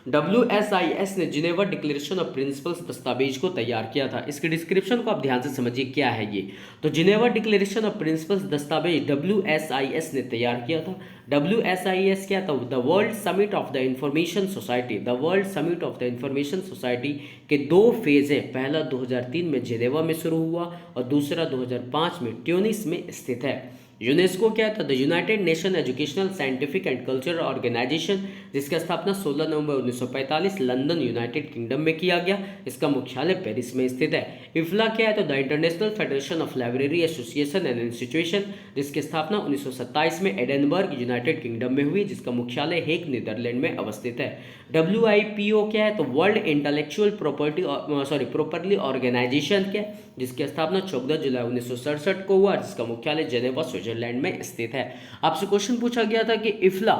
Speaker 1: WSIS ने जिनेवा डिक्लेरेशन ऑफ प्रिंसिपल्स दस्तावेज को तैयार किया था। इसके डिस्क्रिप्शन को आप ध्यान से समझिए क्या है ये। तो जिनेवा डिक्लेरेशन ऑफ प्रिंसिपल्स दस्तावेज WSIS ने तैयार किया था। WSIS क्या था? The world summit of the information society. The world summit of the information society के 2 फेज हैं। पहला 2003 में जिनेवा में शुरू हुआ और दूसरा 2005 में ट्यूनिस में स्थित है। यूनेस्को क्या था? The United Nation educational scientific and cultural organization, जिसकी स्थापना 16 नवंबर 1945 लंदन यूनाइटेड किंगडम में किया गया। इसका मुख्यालय पेरिस में स्थित है। इफ्ला क्या है? तो the international federation of library association and institution, जिसकी स्थापना 1927 में एडनबर्ग यूनाइटेड किंगडम में हुई, जिसका मुख्यालय हेग नीदरलैंड में अवस्थित है। WIPO क्या है? तो वर्ल्ड इंटेलेक्चुअल प्रॉपर्टी ऑर्गेनाइजेशन क्या है? जिसकी स्थापना 14 जुलाई 1967 को हुआ, जिसका मुख्यालय जेनेवा स्विट्जरलैंड में स्थित है। आपसे क्वेश्चन पूछा गया था कि इफ्ला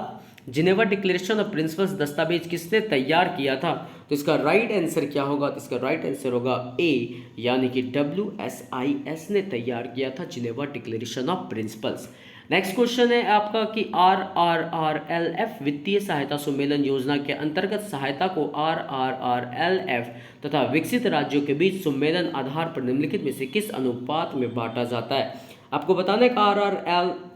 Speaker 1: जिनेवा डिक्लेरेशन ऑफ प्रिंसिपल्स दस्तावेज किसने तैयार किया था? तो इसका राइट आंसर क्या होगा? तो इसका राइट आंसर होगा ए, यानी कि WSIS ने तैयार किया था Geneva declaration of principles. Next question है आपका कि RRRLF वित्तीय सहायता सम्मेलन योजना के अंतर्गत सहायता को RRRLF तथा विकसित राज्यों के बीच सम्मेलन आधार पर निम्नलिखित में से किस अनुपात में बांटा जाता है? आपको बताना है कि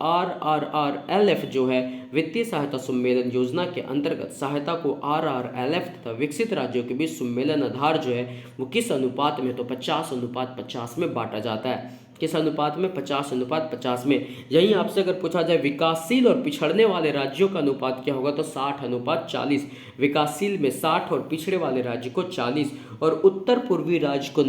Speaker 1: RRRLF जो है वित्तीय सहायता सम्मेलन योजना के अंतर्गत सहायता को RRLF तथा विकसित राज्यों के बीच सम्मेलन आधार जो है वो किस अनुपात में? तो 50:50 में बांटा जाता है। किस अनुपात में? 50:50 में। यही आपसे अगर पूछा जाए विकासशील और पिछड़ने वाले राज्यों का अनुपात क्या होगा? तो 60:40। विकासशील में 60 और पिछड़े वाले राज्य को 40 और उत्तर पूर्वी राज्य को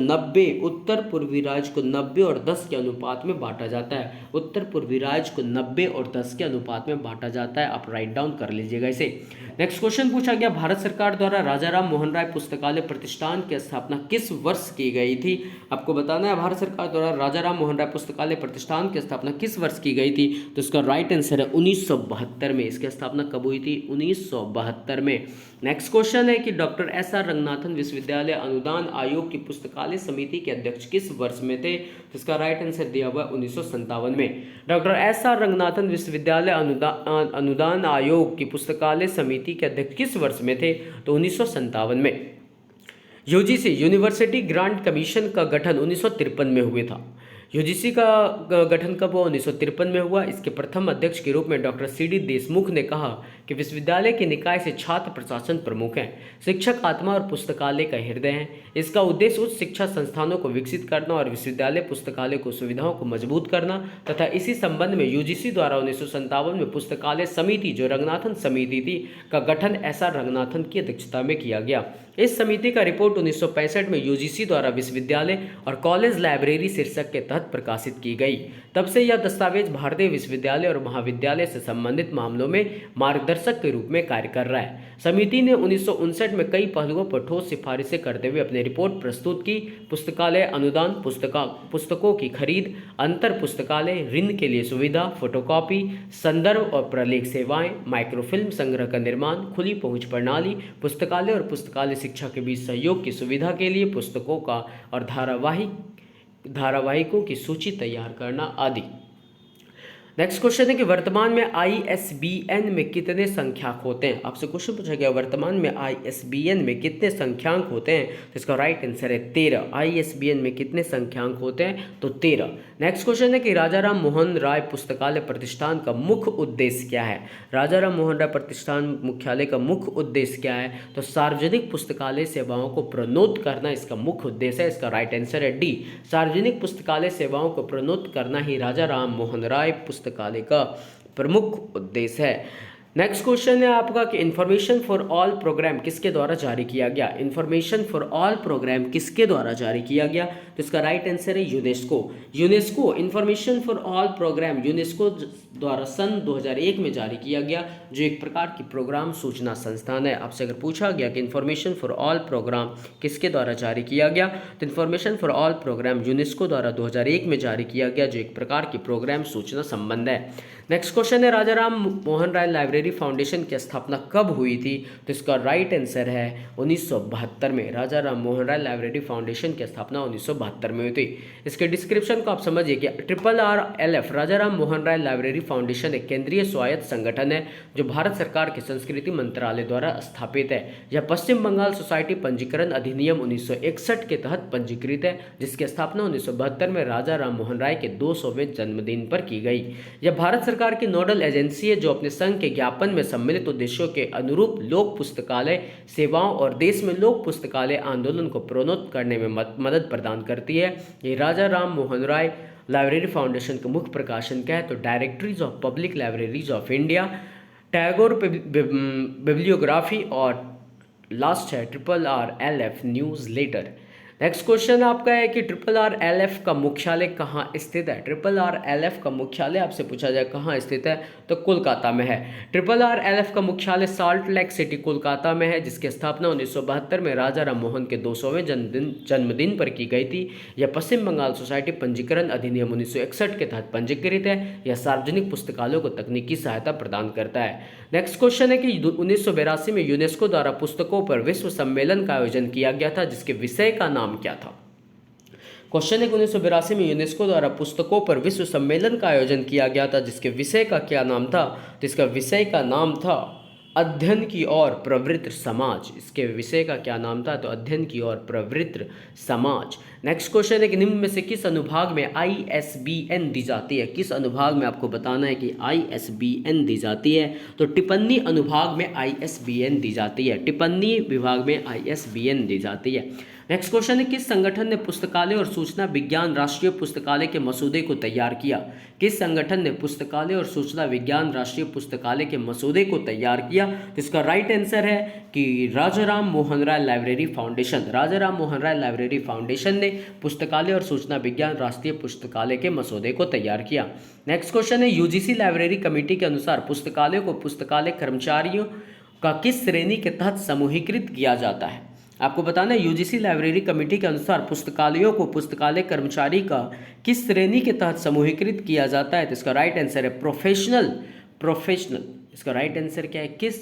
Speaker 1: 90 और 10 के अनुपात में बांटा जाता है। उत्तर पूर्वी राज्य को 90 और 10 के अनुपात में बांटा जाता है। आप राइट डाउन कर लीजिएगा इसे। नेक्स्ट क्वेश्चन पूछा गया भारत सरकार द्वारा राजा राम मोहन राय पुस्तकालय प्रतिष्ठान की स्थापना किस वर्ष की गई थी? आपको बताना है भारत सरकार द्वारा राजा राम मोहन राय पुस्तकालय प्रतिष्ठान की स्थापना किस वर्ष की गई थी? तो इसका राइट आंसर है 1972 में। इसकी स्थापना कब हुई थी? 1972 में। नेक्स्ट क्वेश्चन है कि डॉक्टर SR रंगनाथन विश्वविद्यालय अनुदान आयोग की पुस्तकालय समिति के अध्यक्ष किस वर्ष में थे? तो इसका राइट आंसर दिया हुआ 1957 में। डॉक्टर SR रंगनाथन विश्वविद्यालय अनुदान आयोग की पुस्तकालय समिति के अध्यक्ष किस वर्ष में थे? तो 1957 में। UGC यूनिवर्सिटी ग्रांट कमीशन का गठन 1953 में हुआ था। UGC का गठन कब हुआ? 1953 में हुआ। इसके प्रथम अध्यक्ष के रूप में डॉक्टर CD देशमुख ने कहा कि विश्वविद्यालय के निकाय से छात्र प्रशासन प्रमुख हैं, शिक्षक आत्मा और पुस्तकालय का हृदय हैं। इसका उद्देश्य उच्च शिक्षा संस्थानों को विकसित करना और विश्वविद्यालय पुस्तकालय को सुविधाओं को मजबूत करना तथा इसी संबंध में UGC द्वारा 1957 में पुस्तकालय समिति जो रंगनाथन समिति थी का गठन SR रंगनाथन की अध्यक्षता में किया गया। इस समिति का रिपोर्ट 1965 में UGC द्वारा विश्वविद्यालय और कॉलेज लाइब्रेरी शीर्षक के तहत प्रकाशित की गई। तब से यह दस्तावेज भारतीय विश्वविद्यालय और महाविद्यालय से संबंधित मामलों में मार्गदर्शक मार्गदर्शक के रूप में कार्य कर रहा है। समिति ने 1959 में कई पहलुओं पर ठोस सिफारिशें करते हुए अपनी रिपोर्ट प्रस्तुत की। पुस्तकालय अनुदान, पुस्तकों की खरीद, अंतर पुस्तकालय ऋण के लिए सुविधा, फोटोकॉपी, संदर्भ और प्रलेख सेवाएं, माइक्रोफिल्म संग्रह का निर्माण, खुली पहुंच प्रणाली, पुस्तकालय और पुस्तकालय शिक्षा के बीच सहयोग की सुविधा के लिए पुस्तकों का और धारावाहिकों की सूची तैयार करना आदि। नेक्स्ट क्वेश्चन है कि वर्तमान में ISBN में कितने संख्यांक होते हैं। आपसे क्वेश्चन पूछा गया वर्तमान में ISBN में कितने संख्यांक होते हैं, तो इसका राइट आंसर है 13। ISBN में कितने संख्यांक होते हैं, तो 13। नेक्स्ट क्वेश्चन है कि राजा राम मोहन राय पुस्तकालय प्रतिष्ठान का मुख्य उद्देश्य क्या है। राजा राम मोहन राय प्रतिष्ठान मुख्यालय का मुख्य उद्देश्य क्या है, तो सार्वजनिक पुस्तकालय सेवाओं को प्रोन्नत करना इसका मुख्य उद्देश्य है। इसका राइट आंसर है डी, सार्वजनिक पुस्तकालय सेवाओं को प्रोन्नत करना ही राजा राम मोहन राय पुस्तकालय का प्रमुख उद्देश्य है। नेक्स्ट क्वेश्चन है आपका कि इन्फॉर्मेशन फॉर ऑल प्रोग्राम किसके द्वारा जारी किया गया। इन्फॉर्मेशन फॉर ऑल प्रोग्राम किसके द्वारा जारी किया गया, तो इसका राइट आंसर है UNESCO. UNESCO information for all programme UNESCO द्वारा सन 2001 में जारी किया गया, जो एक प्रकार की प्रोग्राम सूचना संस्थान है। आपसे अगर पूछा गया कि इन्फॉर्मेशन फॉर ऑल प्रोग्राम किसके द्वारा जारी किया गया, तो information for all programme UNESCO द्वारा 2001 में जारी किया गया, जो एक प्रकार की प्रोग्राम सूचना संबंध है। नेक्स्ट क्वेश्चन है राजा राम मोहन राय लाइब्रेरी फाउंडेशन की स्थापना कब हुई थी, तो इसका राइट आंसर है 1972 में। राजा राम मोहन राय लाइब्रेरी फाउंडेशन की स्थापना 1972 में हुई थी। इसके डिस्क्रिप्शन को आप समझिए कि RRLF राजा राम मोहन राय लाइब्रेरी फाउंडेशन एक केंद्रीय स्वायत्त संगठन है जो भारत सरकार के संस्कृति मंत्रालय द्वारा स्थापित है। यह पश्चिम बंगाल सोसाइटी पंजीकरण अधिनियम 1961 के तहत पंजीकृत है, जिसकी स्थापना 1972 में राजा राम मोहन राय के 200वें जन्मदिन पर की गई। यह भारत सरकार की नोडल एजेंसी है जो अपने संघ के ज्ञापन में सम्मिलित उद्देश्यों के अनुरूप लोक पुस्तकालय सेवाओं और देश में लोक पुस्तकालय आंदोलन को प्रोन्नत करने में मदद प्रदान करती है। ये राजा राम मोहन राय लाइब्रेरी फाउंडेशन का मुख्य प्रकाशन क्या है, तो directories of public libraries of India, Tagore bibliography और लास्ट है RRLF newsletter. Next question आपका है कि RRLF का मुख्यालय कहाँ स्थित है। RRLF का मुख्यालय आपसे पूछा जाए कहाँ स्थित है, तो कोलकाता में है। RRLF का मुख्यालय साल्ट लेक सिटी कोलकाता में है, जिसकी स्थापना 1972 में राजा राम मोहन के 200वें जन्मदिन पर की गई थी। यह पश्चिम बंगाल सोसाइटी पंजीकरण अधिनियम 1961 के तहत पंजीकृत है। यह सार्वजनिक पुस्तकालयों को तकनीकी सहायता प्रदान करता है। नेक्स्ट क्वेश्चन है कि 1982 में यूनेस्को द्वारा पुस्तकों पर विश्व सम्मेलन का आयोजन किया गया था, जिसके विषय का नाम क्या था। क्वेश्चन है कि 1982 में यूनेस्को द्वारा पुस्तकों पर विश्व सम्मेलन का आयोजन किया गया था, जिसके विषय का क्या नाम था, तो इसका विषय का नाम था अध्ययन की ओर प्रवृत्त समाज। इसके विषय का क्या नाम था, तो अध्ययन की ओर प्रवृत्त समाज। नेक्स्ट क्वेश्चन है कि निम्न में से किस अनुभाग में ISBN दी जाती है। किस अनुभाग में आपको बताना है कि ISBN दी जाती है, तो टिप्पणी अनुभाग में ISBN दी जाती है। टिप्पणी विभाग में ISBN दी जाती है। नेक्स्ट क्वेश्चन है किस संगठन ने पुस्तकालय और सूचना विज्ञान राष्ट्रीय पुस्तकालय के मसौदे को तैयार किया। किस संगठन ने पुस्तकालय और सूचना विज्ञान राष्ट्रीय पुस्तकालय के मसौदे को तैयार किया, तो इसका राइट आंसर है कि राजा राम मोहन राय लाइब्रेरी फाउंडेशन। राजा राम मोहन राय लाइब्रेरी फाउंडेशन ने पुस्तकालय और सूचना विज्ञान राष्ट्रीय पुस्तकालय के मसौदे को तैयार किया। नेक्स्ट क्वेश्चन है UGC लाइब्रेरी कमेटी के अनुसार पुस्तकालय को पुस्तकालय कर्मचारियों का किस श्रेणी के तहत समूहीकृत किया जाता है। आपको बताना है UGC लाइब्रेरी कमेटी के अनुसार पुस्तकालयों को पुस्तकालय कर्मचारी का किस श्रेणी के तहत समूहीकृत किया जाता है, तो इसका राइट आंसर है प्रोफेशनल। इसका राइट आंसर क्या है, किस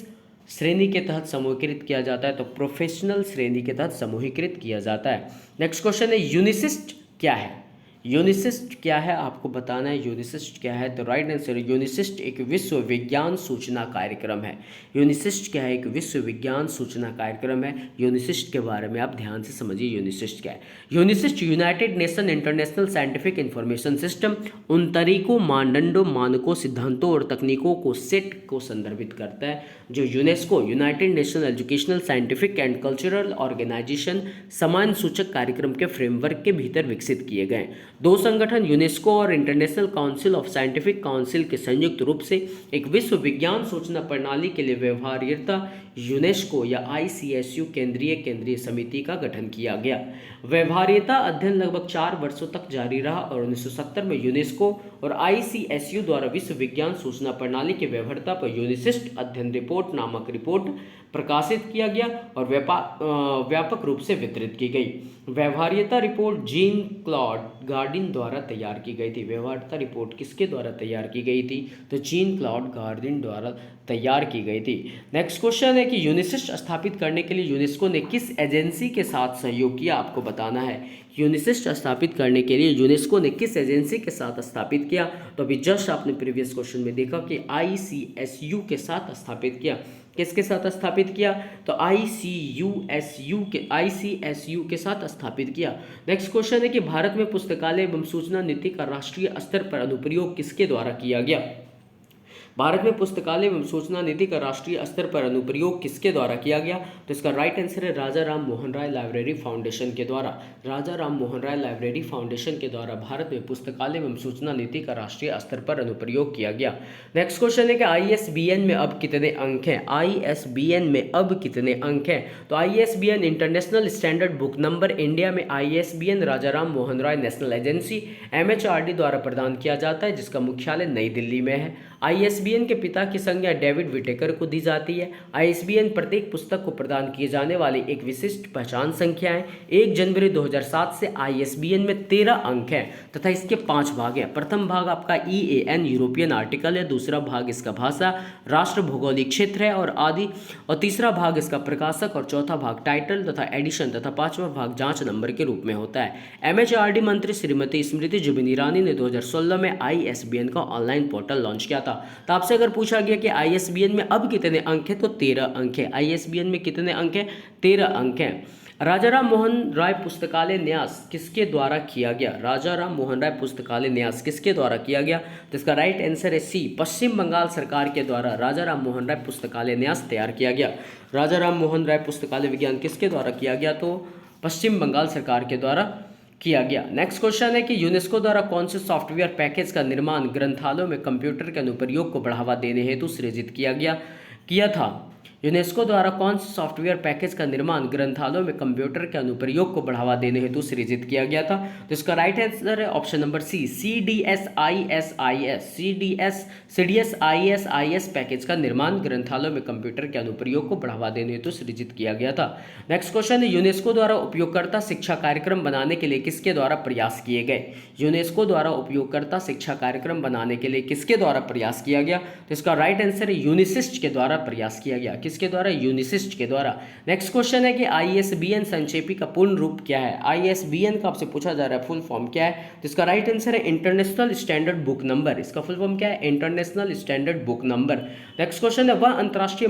Speaker 1: श्रेणी के तहत समूहीकृत किया जाता है, तो प्रोफेशनल श्रेणी के तहत समूहीकृत किया जाता है। नेक्स्ट क्वेश्चन है यूनिसिस्ट क्या है। यूनिसिस्ट क्या है आपको बताना है, यूनिसिस्ट क्या है, तो राइट आंसर यूनिसिस्ट एक विश्व विज्ञान सूचना कार्यक्रम है। यूनिसिस्ट क्या है, एक विश्व विज्ञान सूचना कार्यक्रम है। यूनिसिस्ट के बारे में आप ध्यान से समझिए यूनिसिस्ट क्या है। UNISIST United nation international scientific information system उन तरीकों, मानदंडों, मानकों, सिद्धांतों और तकनीकों को सेट को संदर्भित करता है जो UNESCO United National educational scientific and cultural organization समान सूचक कार्यक्रम के फ्रेमवर्क के भीतर विकसित किए गए। दो संगठन यूनेस्को और international council of scientific council के संयुक्त रूप से एक विश्व विज्ञान सूचना प्रणाली के लिए व्यवहार्यता यूनेस्को या ICSU केंद्रीय समिति का गठन किया गया। व्यवहार्यता अध्ययन लगभग 4 वर्षों तक जारी रहा और 1970 में यूनेस्को और ICSU द्वारा विश्व विज्ञान सूचना प्रणाली की व्यवहार्यता पर यूनिसिस्ट अध्ययन रिपोर्ट नामक रिपोर्ट प्रकाशित किया गया और व्यापक रूप से वितरित की गई। व्यवहार्यता रिपोर्ट जीन क्लॉड गार्डिन द्वारा तैयार की गई थी। व्यवहार्यता रिपोर्ट किसके द्वारा तैयार की गई थी? तो जीन क्लॉड गार्डिन द्वारा तैयार की गई थी। नेक्स्ट क्वेश्चन है कि यूनिसिस्ट स्थापित करने के लिए यूनेस्को ने किस एजेंसी के साथ सहयोग किया? आपको बताना है। यूनिसिस्ट स्थापित करने के लिए यूनेस्को ने किस एजेंसी के साथ स्थापित किया? तो अभी जस्ट आपने प्रीवियस क्वेश्चन में देखा कि ICSU के साथ स्थापित किया। किसके साथ स्थापित किया? तो ICSU के साथ स्थापित किया। नेक्स्ट क्वेश्चन है कि भारत में पुस्तकालय एवं सूचना नीति का राष्ट्रीय स्तर पर अनुप्रयोग किसके द्वारा किया गया? भारत में पुस्तकालय एवं सूचना नीति का राष्ट्रीय स्तर पर अनुप्रयोग किसके द्वारा किया गया? तो इसका राइट आंसर है राजा राम मोहन राय लाइब्रेरी फाउंडेशन के द्वारा। राजा राम मोहन राय लाइब्रेरी फाउंडेशन के द्वारा भारत में पुस्तकालय एवं सूचना नीति का राष्ट्रीय स्तर पर अनुप्रयोग किया गया। नेक्स्ट क्वेश्चन है कि ISBN में अब कितने अंक हैं? ISBN में अब कितने अंक हैं? तो ISBN international standard book number India में ISBN राजा राम मोहन राय नेशनल एजेंसी MHRD द्वारा प्रदान किया जाता है, जिसका मुख्यालय नई दिल्ली में है। ISBN के पिता की संज्ञा डेविड विटेकर को दी जाती है। ISBN प्रत्येक पुस्तक को प्रदान किए जाने वाली एक विशिष्ट पहचान संख्या है। 1 जनवरी 2007 से ISBN में 13 अंक हैं तथा इसके 5 भाग हैं। प्रथम भाग आपका EAN यूरोपियन आर्टिकल है, दूसरा भाग इसका भाषा, राष्ट्र, भौगोलिक क्षेत्र है और आदि, और तीसरा भाग इसका प्रकाशक और चौथा भाग टाइटल तथा एडिशन तथा 5वां भाग जांच नंबर के रूप में होता है। MHRD मंत्री श्रीमती स्मृति जुबिन ईरानी ने 2016 में ISBN का ऑनलाइन पोर्टल लॉन्च किया था। तो आपसे अगर पूछा गया कि ISBN में अब कितने अंक हैं, तो 13 अंक है। ISBN में कितने अंक हैं? 13 अंक हैं। राजा राम मोहन राय पुस्तकालय न्यास किसके द्वारा किया गया? राजा राम मोहन राय पुस्तकालय न्यास किसके द्वारा किया गया? तो इसका राइट आंसर है C, पश्चिम बंगाल सरकार के द्वारा राजा राम मोहन राय पुस्तकालय न्यास तैयार किया गया। राजा राम मोहन राय पुस्तकालय विज्ञान किसके द्वारा किया गया? तो पश्चिम बंगाल सरकार के द्वारा किया गया। नेक्स्ट क्वेश्चन है कि यूनेस्को द्वारा कौन से सॉफ्टवेयर पैकेज का निर्माण ग्रंथालयों में कंप्यूटर के अनुप्रयोग को बढ़ावा देने हेतु सृजित किया था? यूनेस्को द्वारा कौन से सॉफ्टवेयर पैकेज का निर्माण ग्रंथालयों में कंप्यूटर के अनुप्रयोग को बढ़ावा देने हेतु सृजित किया गया था? तो इसका राइट आंसर है option number C, CDSIS package का निर्माण ग्रंथालयों में कंप्यूटर के अनुप्रयोग को बढ़ावा देने हेतु सृजित किया गया था। नेक्स्ट क्वेश्चन है यूनेस्को द्वारा उपयोगकर्ता शिक्षा कार्यक्रम बनाने के लिए किसके द्वारा प्रयास किए गए? यूनेस्को द्वारा उपयोगकर्ता शिक्षा कार्यक्रम बनाने के लिए किसके द्वारा प्रयास किया गया? तो इसका राइट आंसर है यूनिसिस्ट के द्वारा प्रयास किया गया। किसके द्वारा? यूनिसिस्ट के द्वारा। नेक्स्ट क्वेश्चन है कि ISBN संक्षेपी का पूर्ण रूप क्या है? ISBN का आपसे पूछा जा रहा है फुल फॉर्म क्या है? तो इसका राइट आंसर है इंटरनेशनल स्टैंडर्ड बुक नंबर। इसका फुल फॉर्म क्या है? International standard book number. Next question है वह अंतर्राष्ट्रीय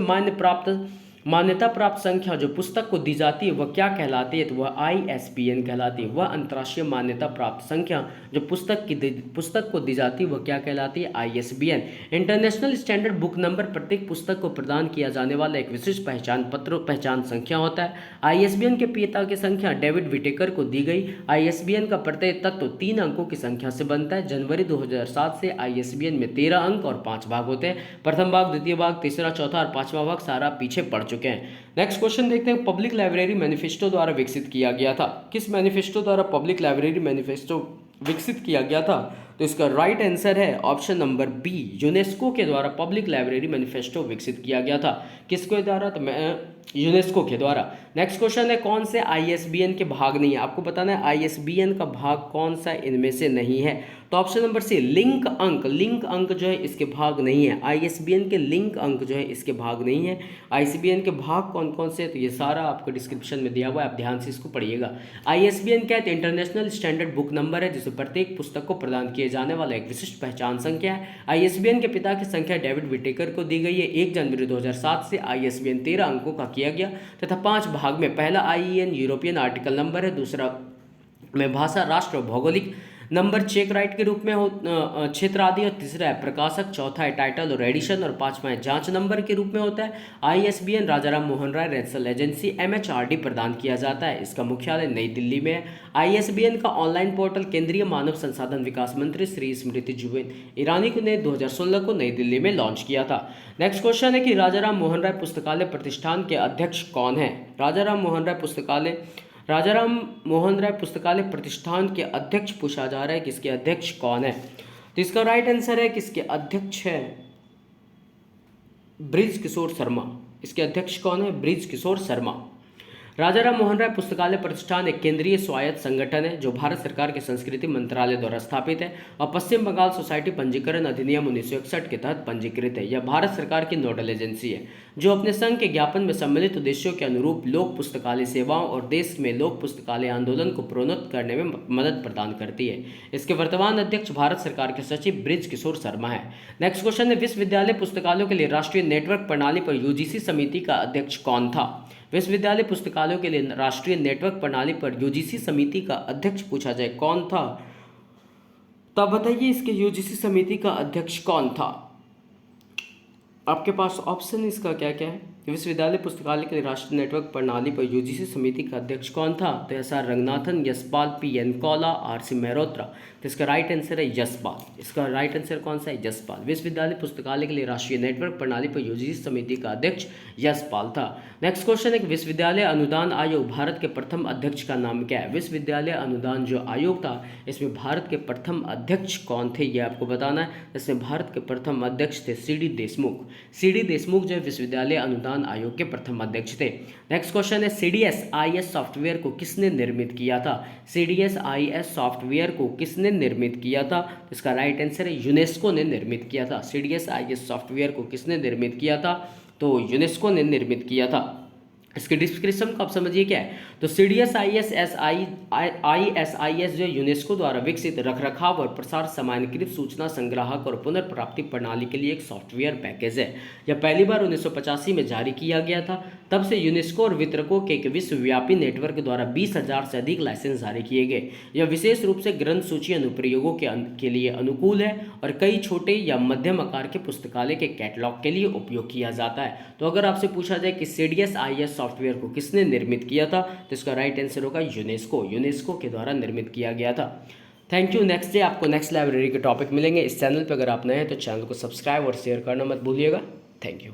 Speaker 1: मान्यता प्राप्त संख्या जो पुस्तक को दी जाती है वह क्या कहलाती है? तो वह ISBN कहलाती है। वह अंतर्राष्ट्रीय मान्यता प्राप्त संख्या जो पुस्तक को दी जाती है वह क्या कहलाती है? ISBN। International standard book number प्रत्येक पुस्तक को प्रदान किया जाने वाला एक विशिष्ट पहचान संख्या होता है। ISBN के पिता की संख्या डेविड विटेकर को दी गई। ISBN का प्रत्येक तत्व 3 अंकों की संख्या से बनता है। जनवरी 2007 से ISBN में 13 अंक और 5 भाग होते हैं। प्रथम भाग, द्वितीय भाग, तीसरा, चौथा और 5वां भाग सारा पीछे पड़ चुके हैं। नेक्स्ट क्वेश्चन देखते हैं, पब्लिक लाइब्रेरी मैनिफेस्टो द्वारा विकसित किया गया था। किस मैनिफेस्टो द्वारा पब्लिक लाइब्रेरी मैनिफेस्टो विकसित किया गया था? तो इसका राइट आंसर है ऑप्शन नंबर B, यूनेस्को के द्वारा पब्लिक लाइब्रेरी मैनिफेस्टो विकसित किया गया था। किसके द्वारा? तो यूनेस्को के द्वारा। नेक्स्ट क्वेश्चन है कौन से ISBN के भाग नहीं है? आपको बताना है ISBN का भाग कौन सा इनमें से नहीं है। तो ऑप्शन नंबर C, लिंक अंक जो है इसके भाग नहीं है। ISBN के लिंक अंक जो है इसके भाग नहीं है। ISBN के भाग कौन कौन से? तो ये सारा आपको डिस्क्रिप्शन में दिया हुआ है, आप ध्यान से इसको पढ़िएगा। ISBN क्या है? इंटरनेशनल स्टैंडर्ड बुक नंबर है जिसे प्रत्येक पुस्तक को प्रदान किए जाने वाला एक विशिष्ट पहचान संख्या है। ISBN के पिता की संख्या डेविड विटेकर को दी गई है। 1 जनवरी 2007 से ISBN 13 अंकों का किया गया तथा 5 भाग में। पहला IEN यूरोपियन आर्टिकल नंबर है, दूसरा में भाषा, राष्ट्र और भौगोलिक नंबर चेक राइट के रूप में क्षेत्र आदि, और तीसरा है प्रकाशक, चौथा है टाइटल और एडिशन, और पांचवा है जांच नंबर के रूप में होता है। ISBN Rajaram Mohan Roy रेंसल agency MHRD प्रदान किया जाता है। इसका मुख्यालय नई दिल्ली में है। ISBN का ऑनलाइन पोर्टल केंद्रीय मानव संसाधन विकास मंत्री श्री स्मृति जुबिन ईरानी ने 2016 को नई दिल्ली में लॉन्च किया था। नेक्स्ट क्वेश्चन है कि राजाराम मोहन राय पुस्तकालय प्रतिष्ठान के अध्यक्ष कौन है? राजाराम मोहन राय पुस्तकालय प्रतिष्ठान के अध्यक्ष पूछा जा रहा है, किसके अध्यक्ष कौन है? तो इसका राइट आंसर है किसके अध्यक्ष है? ब्रिज किशोर शर्मा। इसके अध्यक्ष कौन है? ब्रिज किशोर शर्मा। राजाराम मोहन राय पुस्तकालय प्रतिष्ठान एक केंद्रीय स्वायत्त संगठन है जो भारत सरकार के संस्कृति मंत्रालय द्वारा स्थापित है और पश्चिम बंगाल सोसाइटी पंजीकरण अधिनियम 1961 के तहत पंजीकृत है। यह भारत सरकार की नोडल एजेंसी है जो अपने संघ के ज्ञापन में सम्मिलित उद्देश्यों के अनुरूप लोक पुस्तकालय सेवाओं और देश में लोक पुस्तकालय आंदोलन को प्रोन्नत करने में मदद प्रदान करती है। इसके वर्तमान अध्यक्ष भारत सरकार के सचिव ब्रिज किशोर शर्मा है। नेक्स्ट क्वेश्चन है, विश्वविद्यालय पुस्तकालयों के लिए राष्ट्रीय नेटवर्क प्रणाली पर UGC समिति का अध्यक्ष कौन था? विश्वविद्यालय पुस्तकालयों के लिए राष्ट्रीय नेटवर्क प्रणाली पर UGC समिति का अध्यक्ष पूछा जाए कौन था, तो आप बताइए इसके UGC समिति का अध्यक्ष कौन था? आपके पास ऑप्शन इसका क्या क्या है? विश्वविद्यालय पुस्तकालय के लिए राष्ट्रीय नेटवर्क प्रणाली पर UGC समिति का अध्यक्ष कौन था? तो SR Ranganathan, Yashpal PN कौला, RC Mehrotra. तो इसका राइट आंसर है यशपाल। इसका राइट आंसर कौन सा है? यशपाल। विश्वविद्यालय पुस्तकालय के लिए राष्ट्रीय नेटवर्क प्रणाली पर UGC समिति का अध्यक्ष यशपाल था। नेक्स्ट क्वेश्चन है कि विश्वविद्यालय अनुदान आयोग भारत के प्रथम अध्यक्ष का नाम क्या है? विश्वविद्यालय अनुदान जो आयोग था इसमें भारत के प्रथम अध्यक्ष कौन थे ये आपको बताना है। इसमें भारत के प्रथम अध्यक्ष थे CD देशमुख। CD देशमुख जो विश्वविद्यालय अनुदान आयोग के प्रथम अध्यक्ष थे। नेक्स्ट क्वेश्चन है, CDS-IS सॉफ्टवेयर को किसने निर्मित किया था? CDS-IS सॉफ्टवेयर को किसने निर्मित किया था? इसका राइट आंसर है यूनेस्को ने निर्मित किया था। CDS-IS सॉफ्टवेयर को किसने निर्मित किया था? तो यूनेस्को ने निर्मित किया था। इसके डिस्क्रिप्शन को आप समझिए क्या है। तो CDS-IS जो यूनेस्को द्वारा विकसित रखरखाव और प्रसार सामान्यीकृत सूचना संग्राहक और पुनर्प्राप्ति प्रणाली के लिए एक सॉफ्टवेयर पैकेज है। यह पहली बार 1985 में जारी किया गया था। तब से यूनेस्को और वितरकों के एक विश्वव्यापी नेटवर्क द्वारा 20,000 से अधिक लाइसेंस जारी किए गए। यह विशेष रूप से ग्रंथ सूची अनुप्रयोगों के लिए अनुकूल है और कई छोटे या मध्यम आकार के पुस्तकालय के कैटलॉग के लिए उपयोग किया जाता है। तो अगर आपसे पूछा जाए कि CDS-IS सॉफ्टवेयर को किसने निर्मित किया था, तो इसका राइट आंसर होगा यूनेस्को के द्वारा निर्मित किया गया था। Thank you. नेक्स्ट डे आपको नेक्स्ट लाइब्रेरी के टॉपिक मिलेंगे। इस चैनल पर अगर आप नए हैं तो चैनल को सब्सक्राइब और शेयर करना मत भूलिएगा। Thank you.